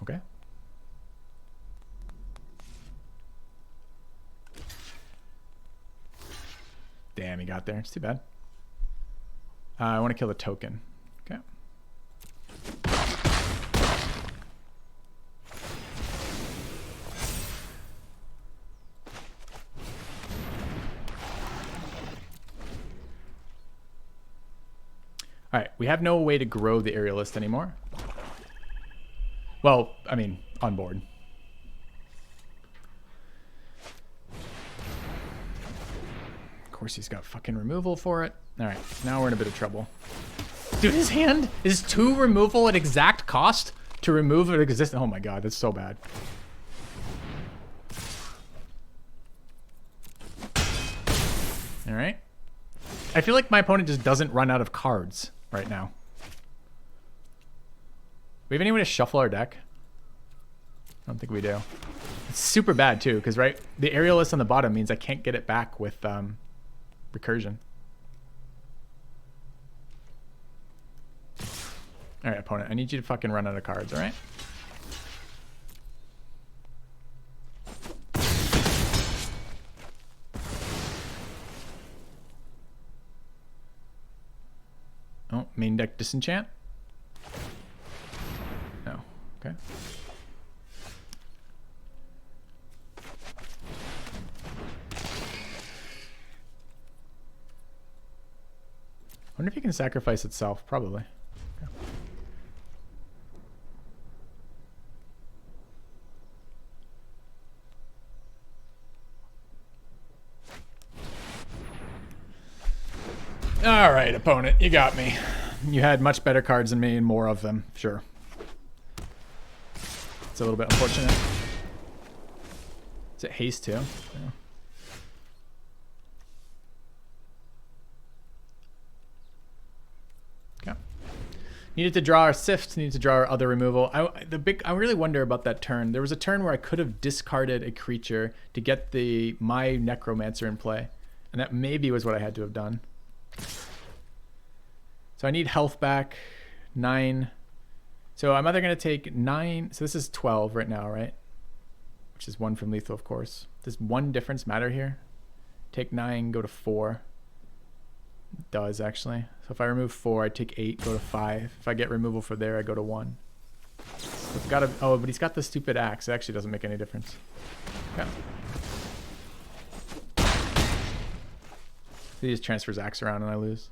Okay. Damn, he got there. It's too bad. I want to kill the token. Okay. All right, we have no way to grow the aerialist anymore. Well, I mean, on board. Of course, he's got fucking removal for it. All right, now we're in a bit of trouble. Dude, his hand is 2 removal at exact cost to remove an existing. Oh my god, that's so bad. All right. I feel like my opponent just doesn't run out of cards right now. We have any way to shuffle our deck? I don't think we do. It's super bad too, because right, the aerialist on the bottom means I can't get it back with recursion. All right, opponent, I need you to fucking run out of cards, all right? Oh, main deck disenchant? No, okay. I wonder if you can sacrifice itself. Probably. Okay. All right, opponent, you got me. You had much better cards than me and more of them, sure. It's a little bit unfortunate. Is it haste too? Yeah. Needed to draw our sift, needed to draw our other removal. I really wonder about that turn. There was a turn where I could have discarded a creature to get my necromancer in play. And that maybe was what I had to have done. So I need health back. 9. So I'm either going to take 9. So this is 12 right now, right? Which is 1 from lethal, of course. Does 1 difference matter here? Take 9, go to 4. It does, actually. So if I remove 4, I take 8, go to 5. If I get removal for there, I go to 1. So I've got to, oh, but he's got the stupid axe. It actually doesn't make any difference. Okay. He just transfers axe around and I lose.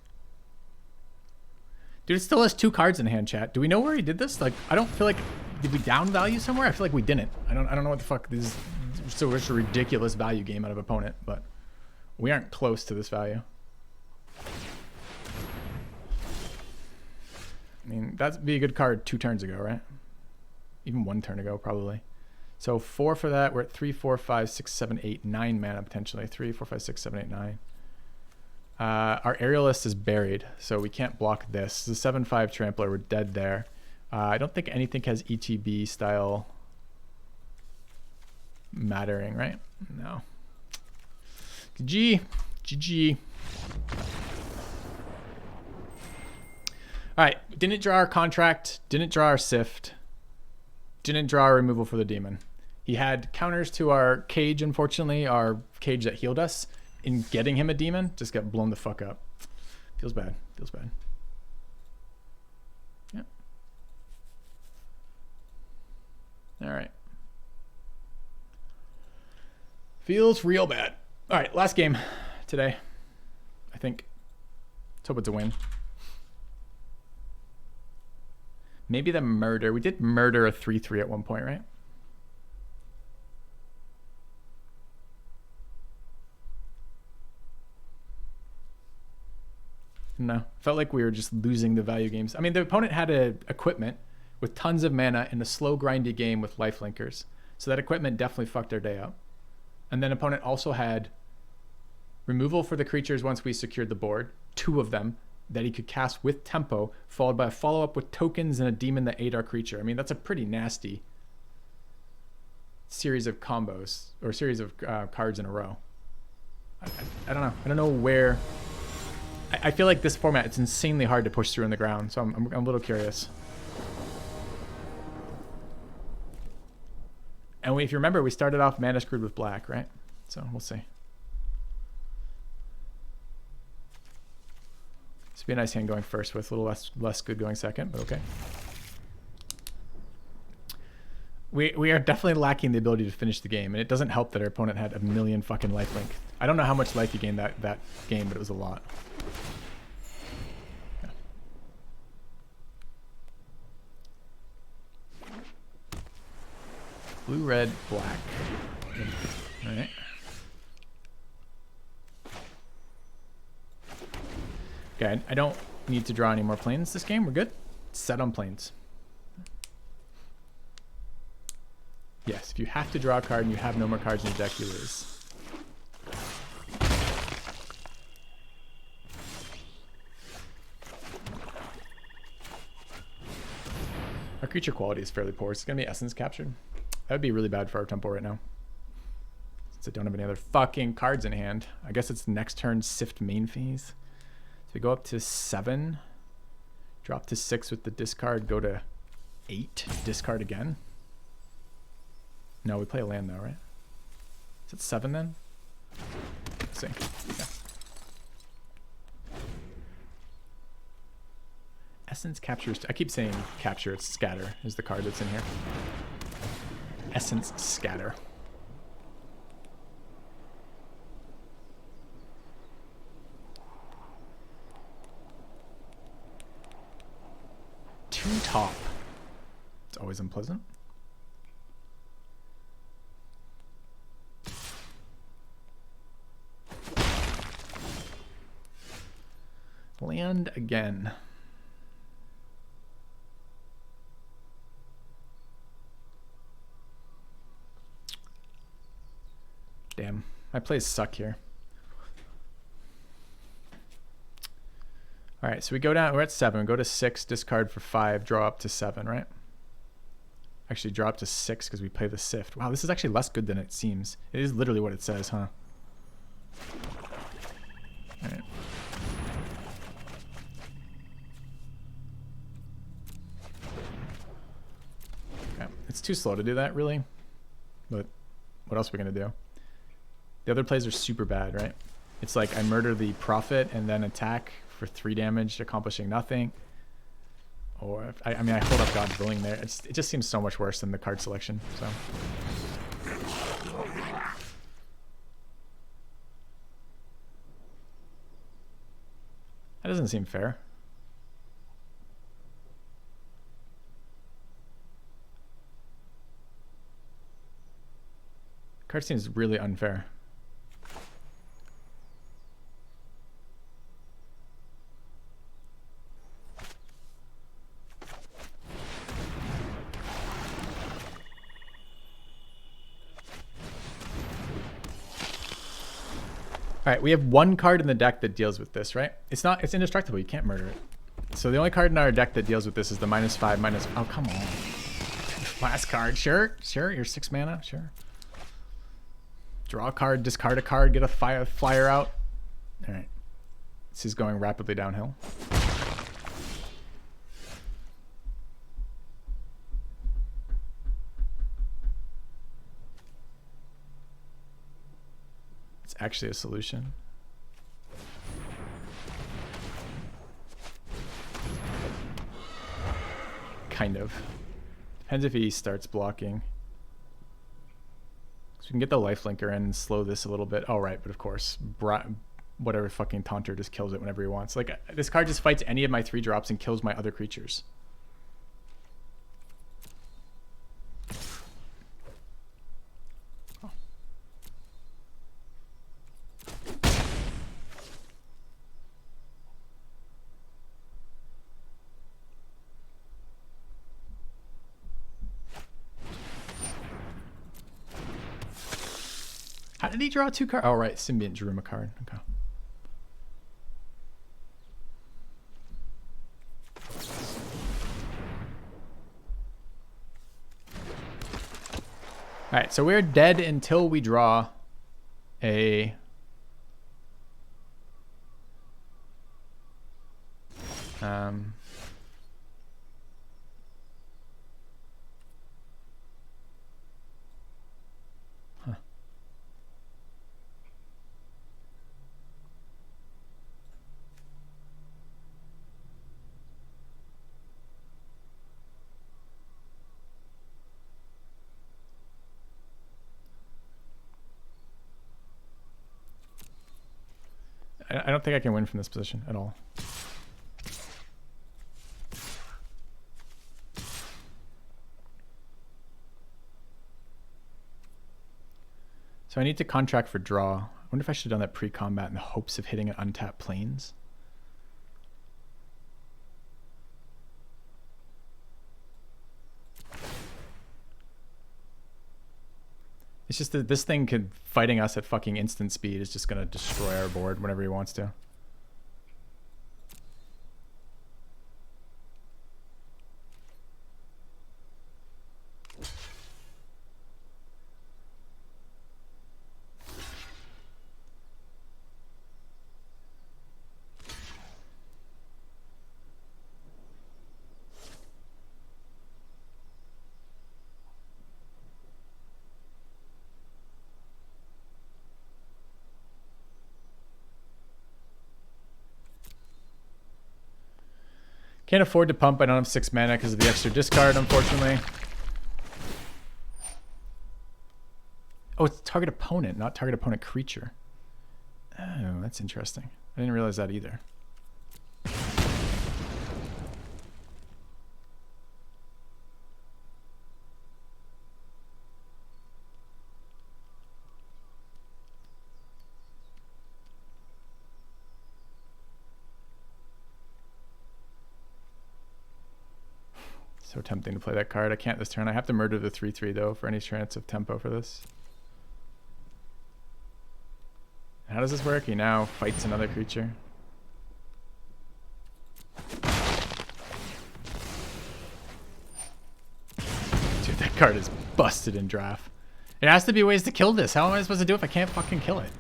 Dude, it still has 2 cards in hand, chat. Do we know where he did this? Like, I don't feel like, did we down value somewhere? I feel like we didn't. I don't know what the fuck. This is so it's a ridiculous value game out of opponent, but we aren't close to this value. I mean, that'd be a good card 2 turns ago, right? Even 1 turn ago, probably. So 4 for that. We're at 3, 4, 5, 6, 7, 8, 9 mana potentially. 3, 4, 5, 6, 7, 8, 9. Our aerialist is buried, so we can't block this. The 7/5 trampler, we're dead there. I don't think anything has ETB style mattering, right? No. GG. All right, didn't draw our contract, didn't draw our sift, didn't draw our removal for the demon. He had counters to our cage, unfortunately, our cage that healed us. In getting him a demon, just got blown the fuck up. Feels bad, feels bad. Yeah. All right. Feels real bad. All right, last game today, I think. Let's hope it's a win. Maybe the murder. We did murder a 3/3 at one point, right? No, felt like we were just losing the value games. I mean, the opponent had a equipment with tons of mana in a slow, grindy game with life linkers. So that equipment definitely fucked our day up. And then opponent also had removal for the creatures once we secured the board, 2 of them that he could cast with tempo, followed by a follow-up with tokens and a demon that ate our creature. I mean, that's a pretty nasty series of combos, or series of cards in a row. I don't know. I don't know where... I feel like this format, it's insanely hard to push through in the ground, so I'm a little curious. And if you remember, we started off mana screwed with black, right? So we'll see. This would be a nice hand going first with a little less good going second, but okay. We are definitely lacking the ability to finish the game, and it doesn't help that our opponent had a million fucking lifelink. I don't know how much life he gained that game, but it was a lot. Yeah. Blue, red, black. All right. Okay, I don't need to draw any more planes this game. We're good. Set on planes. Yes, if you have to draw a card and you have no more cards in your deck, you lose. Our creature quality is fairly poor. It's going to be essence captured. That would be really bad for our tempo right now, since I don't have any other fucking cards in hand. I guess it's next turn sift main phase. So we go up to 7, drop to 6 with the discard, go to 8, discard again. No, we play a land though, right? Is it 7 then? Let's see. Yeah. Essence captures. I keep saying capture. It's scatter is the card that's in here. Essence scatter. Two top. It's always unpleasant. Land again. Damn, my plays suck here. All right, so we go down, we're at 7, go to 6, discard for 5, draw up to 7, right? Actually draw up to 6 because we play the sift. Wow, this is actually less good than it seems. It is literally what it says, huh? All right. Okay, it's too slow to do that, really. But what else are we gonna do? The other plays are super bad, right? It's like I murder the prophet and then attack for 3 damage, accomplishing nothing. Or if, I mean, I hold up God's Willing there. It just seems so much worse than the card selection. So that doesn't seem fair. Card seems really unfair. All right, we have 1 card in the deck that deals with this, right? It's indestructible. You can't murder it. So the only card in our deck that deals with this is the -5, oh, come on. Last card, sure, you're 6 mana, sure. Draw a card, discard a card, get a flyer out. All right, this is going rapidly downhill. Actually a solution. Kind of. Depends if he starts blocking. So we can get the lifelinker in and slow this a little bit. Oh, right, but of course, whatever fucking taunter just kills it whenever he wants. Like, this card just fights any of my 3 drops and kills my other creatures. How did he draw 2 cards? Oh, right. Symbiont drew him a card. Okay. All right, so we're dead until we draw a... I don't think I can win from this position at all. So I need to contract for draw. I wonder if I should have done that pre-combat in the hopes of hitting an untapped plains. It's just that this thing could, fighting us at fucking instant speed is just going to destroy our board whenever he wants to. Can't afford to pump. I don't have 6 mana because of the extra discard, unfortunately. Oh, it's target opponent, not target opponent creature. Oh, that's interesting. I didn't realize that either. So tempting to play that card. I can't this turn. I have to murder the 3/3 though for any chance of tempo for this. How does this work? He now fights another creature. Dude, that card is busted in draft. There has to be ways to kill this. How am I supposed to do it if I can't fucking kill it?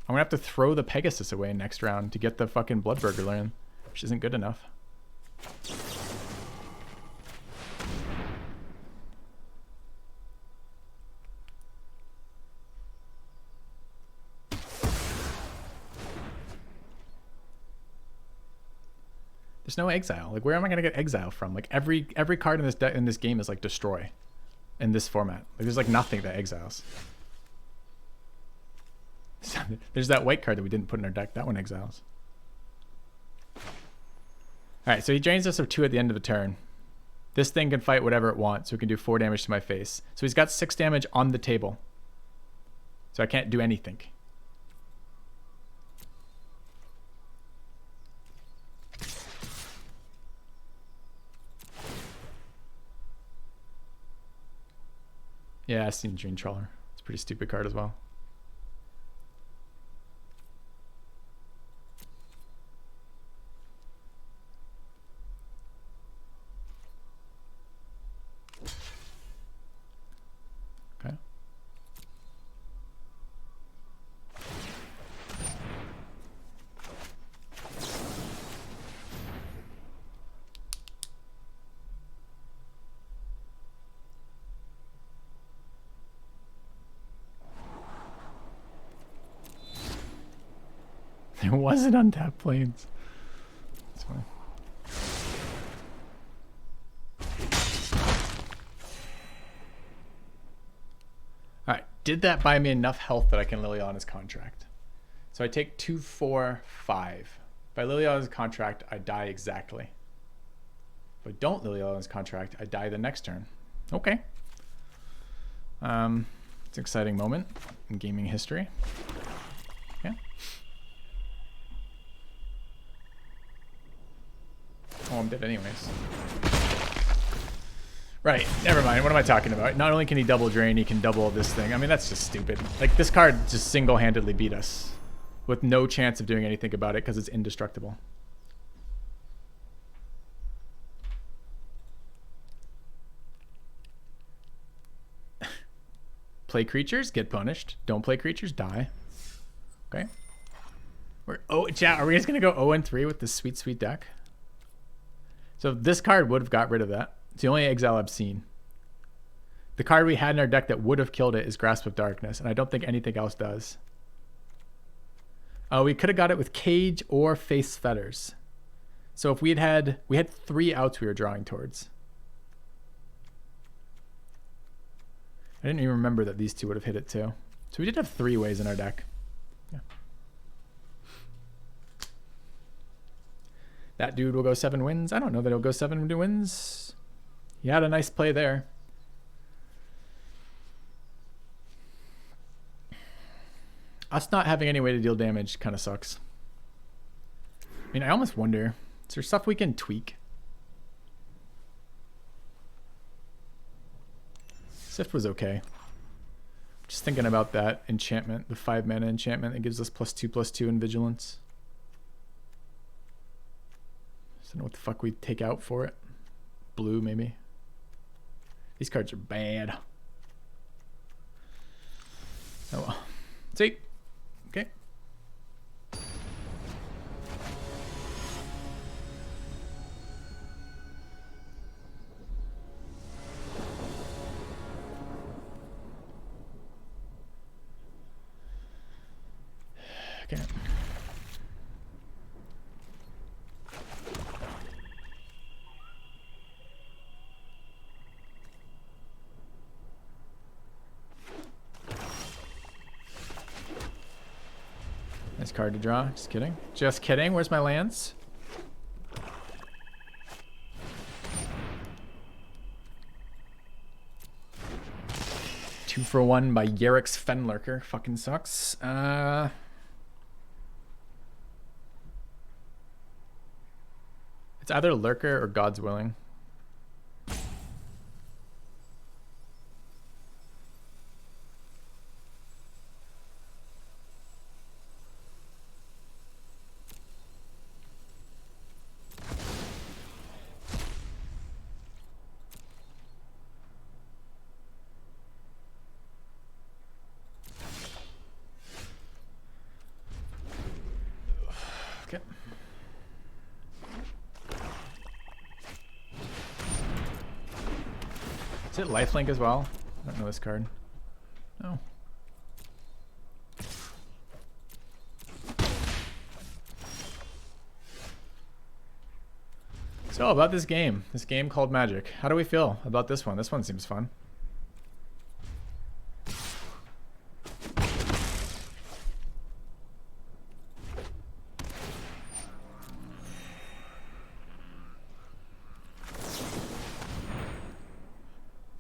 I'm gonna have to throw the Pegasus away next round to get the fucking Bloodburger land, which isn't good enough. There's no exile. Like, where am I gonna get exile from? Like, every card in this game is like destroy in this format. Like, there's like nothing that exiles. There's that white card that we didn't put in our deck. That one exiles. Alright, so he drains us of 2 at the end of the turn. This thing can fight whatever it wants, so it can do 4 damage to my face. So he's got 6 damage on the table. So I can't do anything. Yeah, I've seen Dream Trawler. It's a pretty stupid card as well. Okay. There wasn't untapped planes. That's fine. Alright, did that buy me enough health that I can Liliana's contract? So I take 2, 4, 5. If I Liliana's contract, I die exactly. If I don't Liliana's contract, I die the next turn. Okay. It's an exciting moment in gaming history. Yeah. Oh, I'm dead anyways. Right, never mind. What am I talking about? Not only can he double drain, he can double this thing. I mean, that's just stupid. Like, this card just single-handedly beat us with no chance of doing anything about it because it's indestructible. Play creatures, get punished. Don't play creatures, die. Okay. Chat, are we just going to go 0-3 with this sweet, sweet deck? So this card would have got rid of that. It's the only exile I've seen. The card we had in our deck that would have killed it is Grasp of Darkness, and I don't think anything else does. We could have got it with Cage or Face Fetters. So if we had 3 outs we were drawing towards. I didn't even remember that these two would have hit it too. So we did have 3 ways in our deck. Yeah. That dude will go 7 wins. I don't know that he'll go 7 wins. He had a nice play there. Us not having any way to deal damage kind of sucks. I mean, I almost wonder, is there stuff we can tweak? Sift was okay. Just thinking about that enchantment, the 5 mana enchantment that gives us +2/+2 in vigilance. Just don't know what the fuck we take out for it. Blue, maybe. These cards are bad. Oh well. See? Okay. Okay. Nice card to draw. Just kidding. Just kidding. Where's my lands? Two for 1 by Yerrick's Fenlurker. Fucking sucks. It's either Lurker or God's Willing. Okay. Is it lifelink as well? I don't know this card. No. So about this game called Magic. How do we feel about this one? This one seems fun.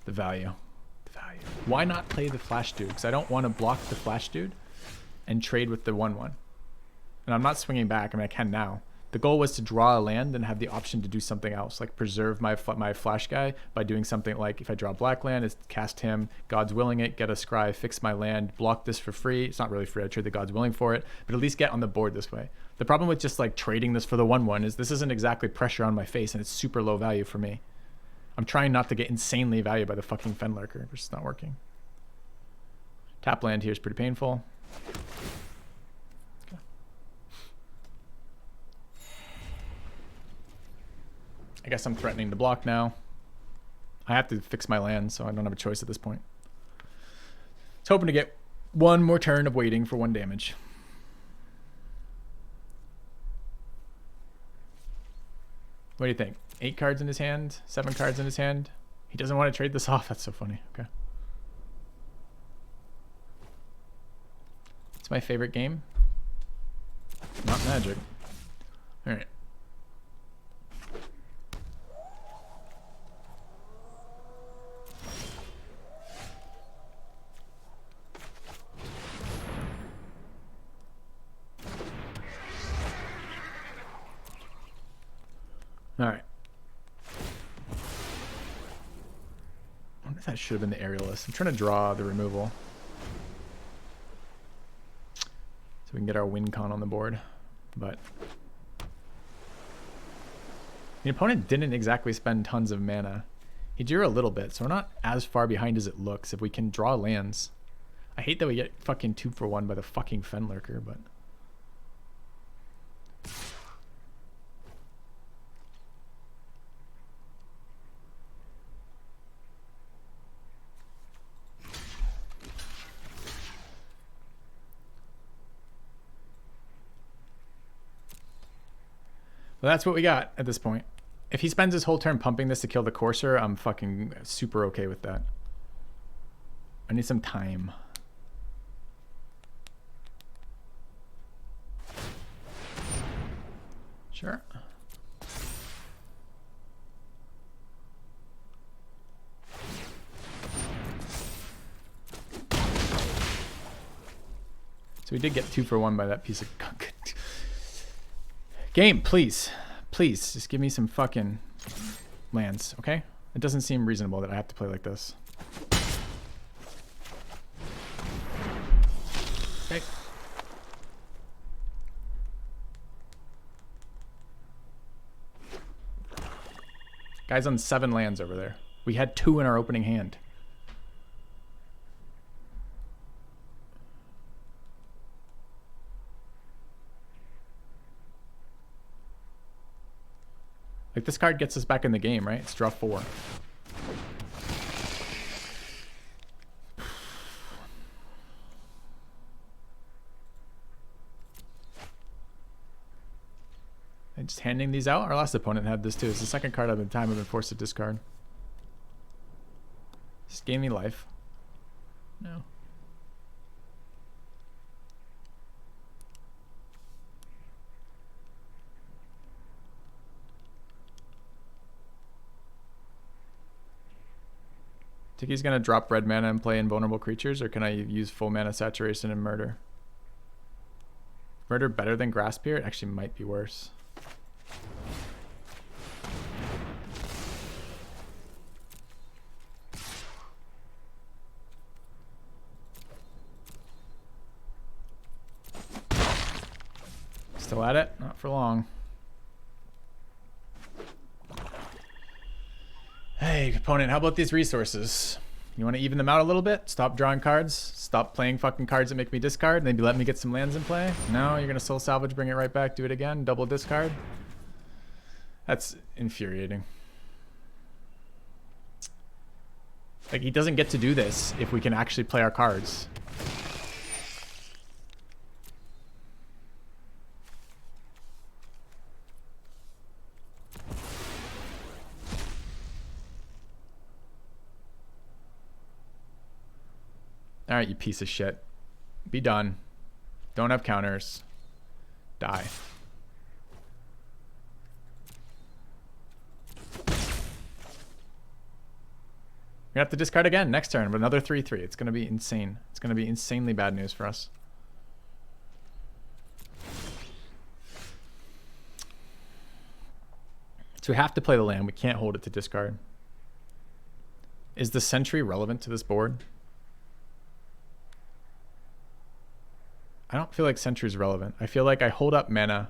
The value. Why not play the Flash Dude? Because I don't want to block the Flash Dude and trade with the 1/1. And I'm not swinging back. I mean, I can now. The goal was to draw a land and have the option to do something else, like preserve my Flash guy by doing something like, if I draw a black land, is cast him, God's Willing it, get a scry, fix my land, block this for free. It's not really free. I trade the God's Willing for it, but at least get on the board this way. The problem with just like trading this for the 1/1 is this isn't exactly pressure on my face, and it's super low value for me. I'm trying not to get insanely valued by the fucking Fenlurker, which is not working. Tap land here is pretty painful. Okay. I guess I'm threatening to block now. I have to fix my land, so I don't have a choice at this point. It's hoping to get 1 more turn of waiting for 1 damage. What do you think? 8 cards in his hand? 7 cards in his hand? He doesn't want to trade this off. That's so funny. Okay. It's my favorite game. Not Magic. All right. All right. That should have been the aerialist. I'm trying to draw the removal. So we can get our win con on the board. But the opponent didn't exactly spend tons of mana. He drew a little bit, so we're not as far behind as it looks if we can draw lands. I hate that we get fucking 2-for-1 by the fucking Fenlurker, but... Well, that's what we got at this point. If he spends his whole turn pumping this to kill the Courser, I'm fucking super okay with that. I need some time. Sure. So we did get 2-for-1 by that piece of gunk. Game, please. Please, just give me some fucking lands, okay? It doesn't seem reasonable that I have to play like this. Okay. Guy's on 7 lands over there. We had 2 in our opening hand. Like, this card gets us back in the game, right? It's draw 4. And just handing these out? Our last opponent had this too. It's the second card I've been forced to discard. Just gain me life. No. Think he's gonna drop red mana and play invulnerable creatures, or can I use full mana saturation and murder? Murder better than Grasp here? It actually might be worse. Still at it? Not for long. Hey, opponent, how about these resources? You want to even them out a little bit? Stop drawing cards? Stop playing fucking cards that make me discard? Maybe let me get some lands in play? No, you're going to soul salvage, bring it right back, do it again, double discard? That's infuriating. Like, he doesn't get to do this if we can actually play our cards. Alright, you piece of shit. Be done. Don't have counters. Die. We're gonna have to discard again next turn with another 3/3. It's gonna be insane. It's gonna be insanely bad news for us. So we have to play the land. We can't hold it to discard. Is the Sentry relevant to this board? I don't feel like Sentry is relevant. I feel like I hold up mana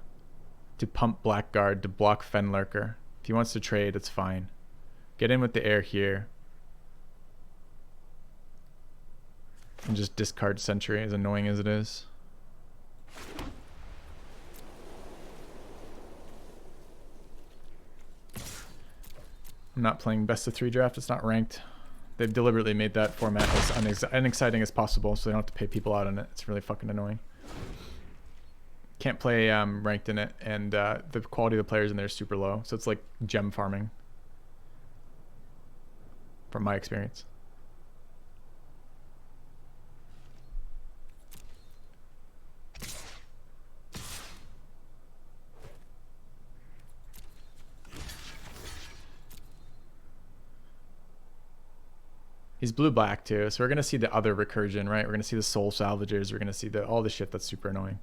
to pump Blackguard to block Fenlurker. If he wants to trade, it's fine. Get in with the air here. And just discard Sentry, as annoying as it is. I'm not playing best of 3 draft. It's not ranked. They've deliberately made that format as unexciting as possible so they don't have to pay people out on it. It's really fucking annoying. Can't play ranked in it, and the quality of the players in there is super low. So it's like gem farming, from my experience. He's blue-black too, so we're gonna see the other recursion, right? We're gonna see the soul salvagers. We're gonna see all the shit that's super annoying.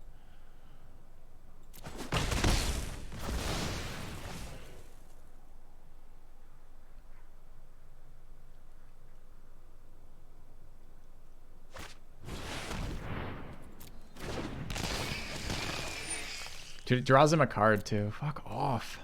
Dude, it draws him a card too. Fuck off.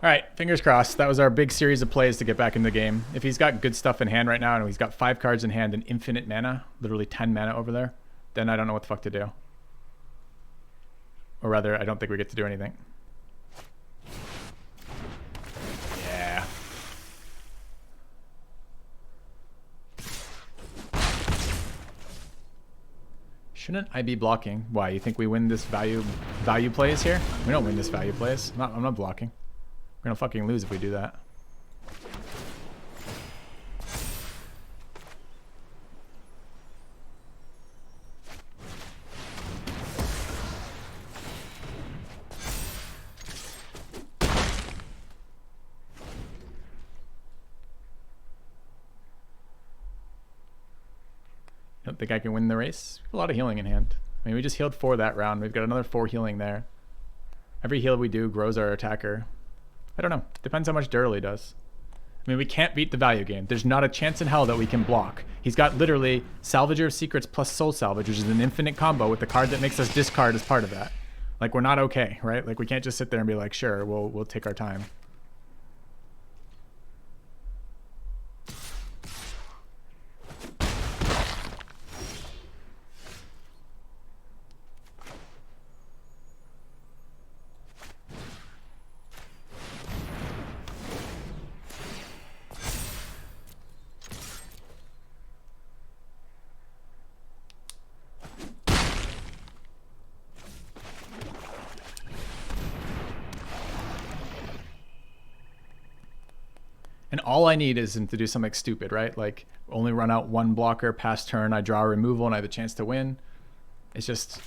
All right, fingers crossed. That was our big series of plays to get back in the game. If he's got good stuff in hand right now and he's got 5 cards in hand and infinite mana, literally 10 mana over there, then I don't know what the fuck to do. Or rather, I don't think we get to do anything. Yeah. Shouldn't I be blocking? Why, you think we win this value plays here? We don't win this value plays. I'm not blocking. We're gonna fucking lose if we do that. Don't think I can win the race. We have a lot of healing in hand. I mean, we just healed 4 that round. We've got another 4 healing there. Every heal we do grows our attacker. I don't know. Depends how much Durley does. I mean, we can't beat the value game. There's not a chance in hell that we can block. He's got literally Salvager of Secrets plus Soul Salvage, which is an infinite combo with the card that makes us discard as part of that. Like, we're not okay, right? Like, we can't just sit there and be like, sure, we'll take our time. And all I need is him to do something stupid, right? Like, only run out 1 blocker, pass turn, I draw a removal, and I have a chance to win. It's just...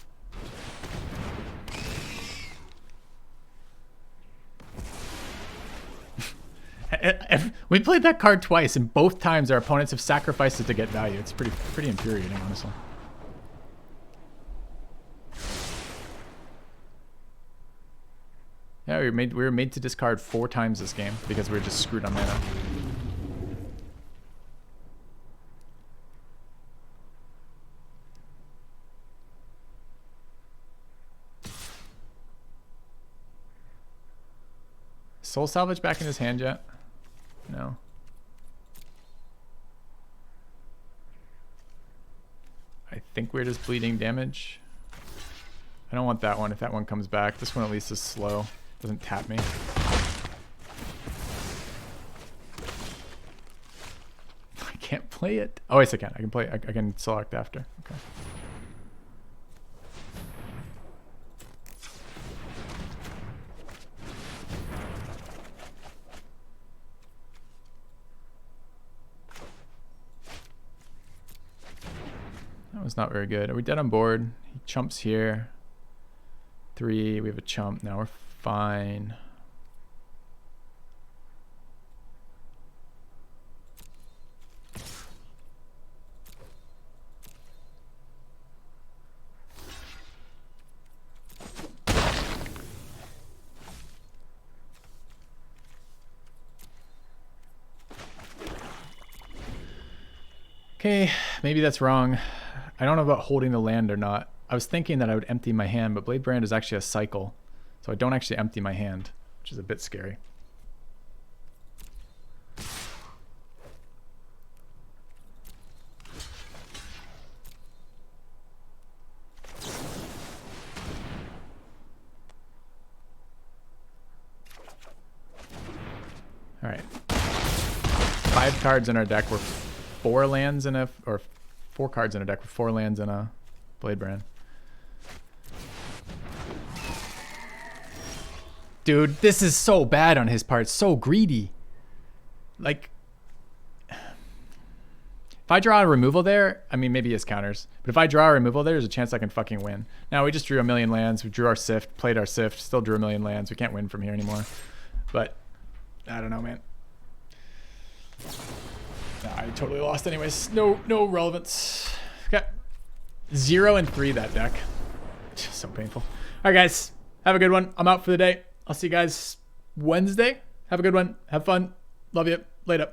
We played that card twice, and both times our opponents have sacrificed it to get value. It's pretty infuriating, honestly. Yeah, we were made to discard 4 times this game because we were just screwed on mana. Soul Salvage back in his hand yet? No. I think we're just bleeding damage. I don't want that one if that one comes back. This one at least is slow. Doesn't tap me. I can't play it. Oh, yes, I can. I can play. I can select after. Okay. That was not very good. Are we dead on board? He chumps here. 3. We have a chump. Now we're fine. Okay, maybe that's wrong. I don't know about holding the land or not. I was thinking that I would empty my hand, but Blade Brand is actually a cycle. So I don't actually empty my hand, which is a bit scary. All right. 5 cards in our deck were 4 lands in a, or 4 cards in a deck with 4 lands and a Blade Brand. dude. This is so bad on his part. So greedy. Like, if I draw a removal there, I mean, maybe he has counters. But if I draw a removal there, there's a chance I can fucking win. Now, we just drew a million lands. We drew our Sift, played our Sift, still drew a million lands. We can't win from here anymore. But, I don't know, man. Nah, I totally lost anyways. No relevance. Okay. 0 and 3 that deck. Just so painful. All right, guys. Have a good one. I'm out for the day. I'll see you guys Wednesday. Have a good one. Have fun. Love you. Later.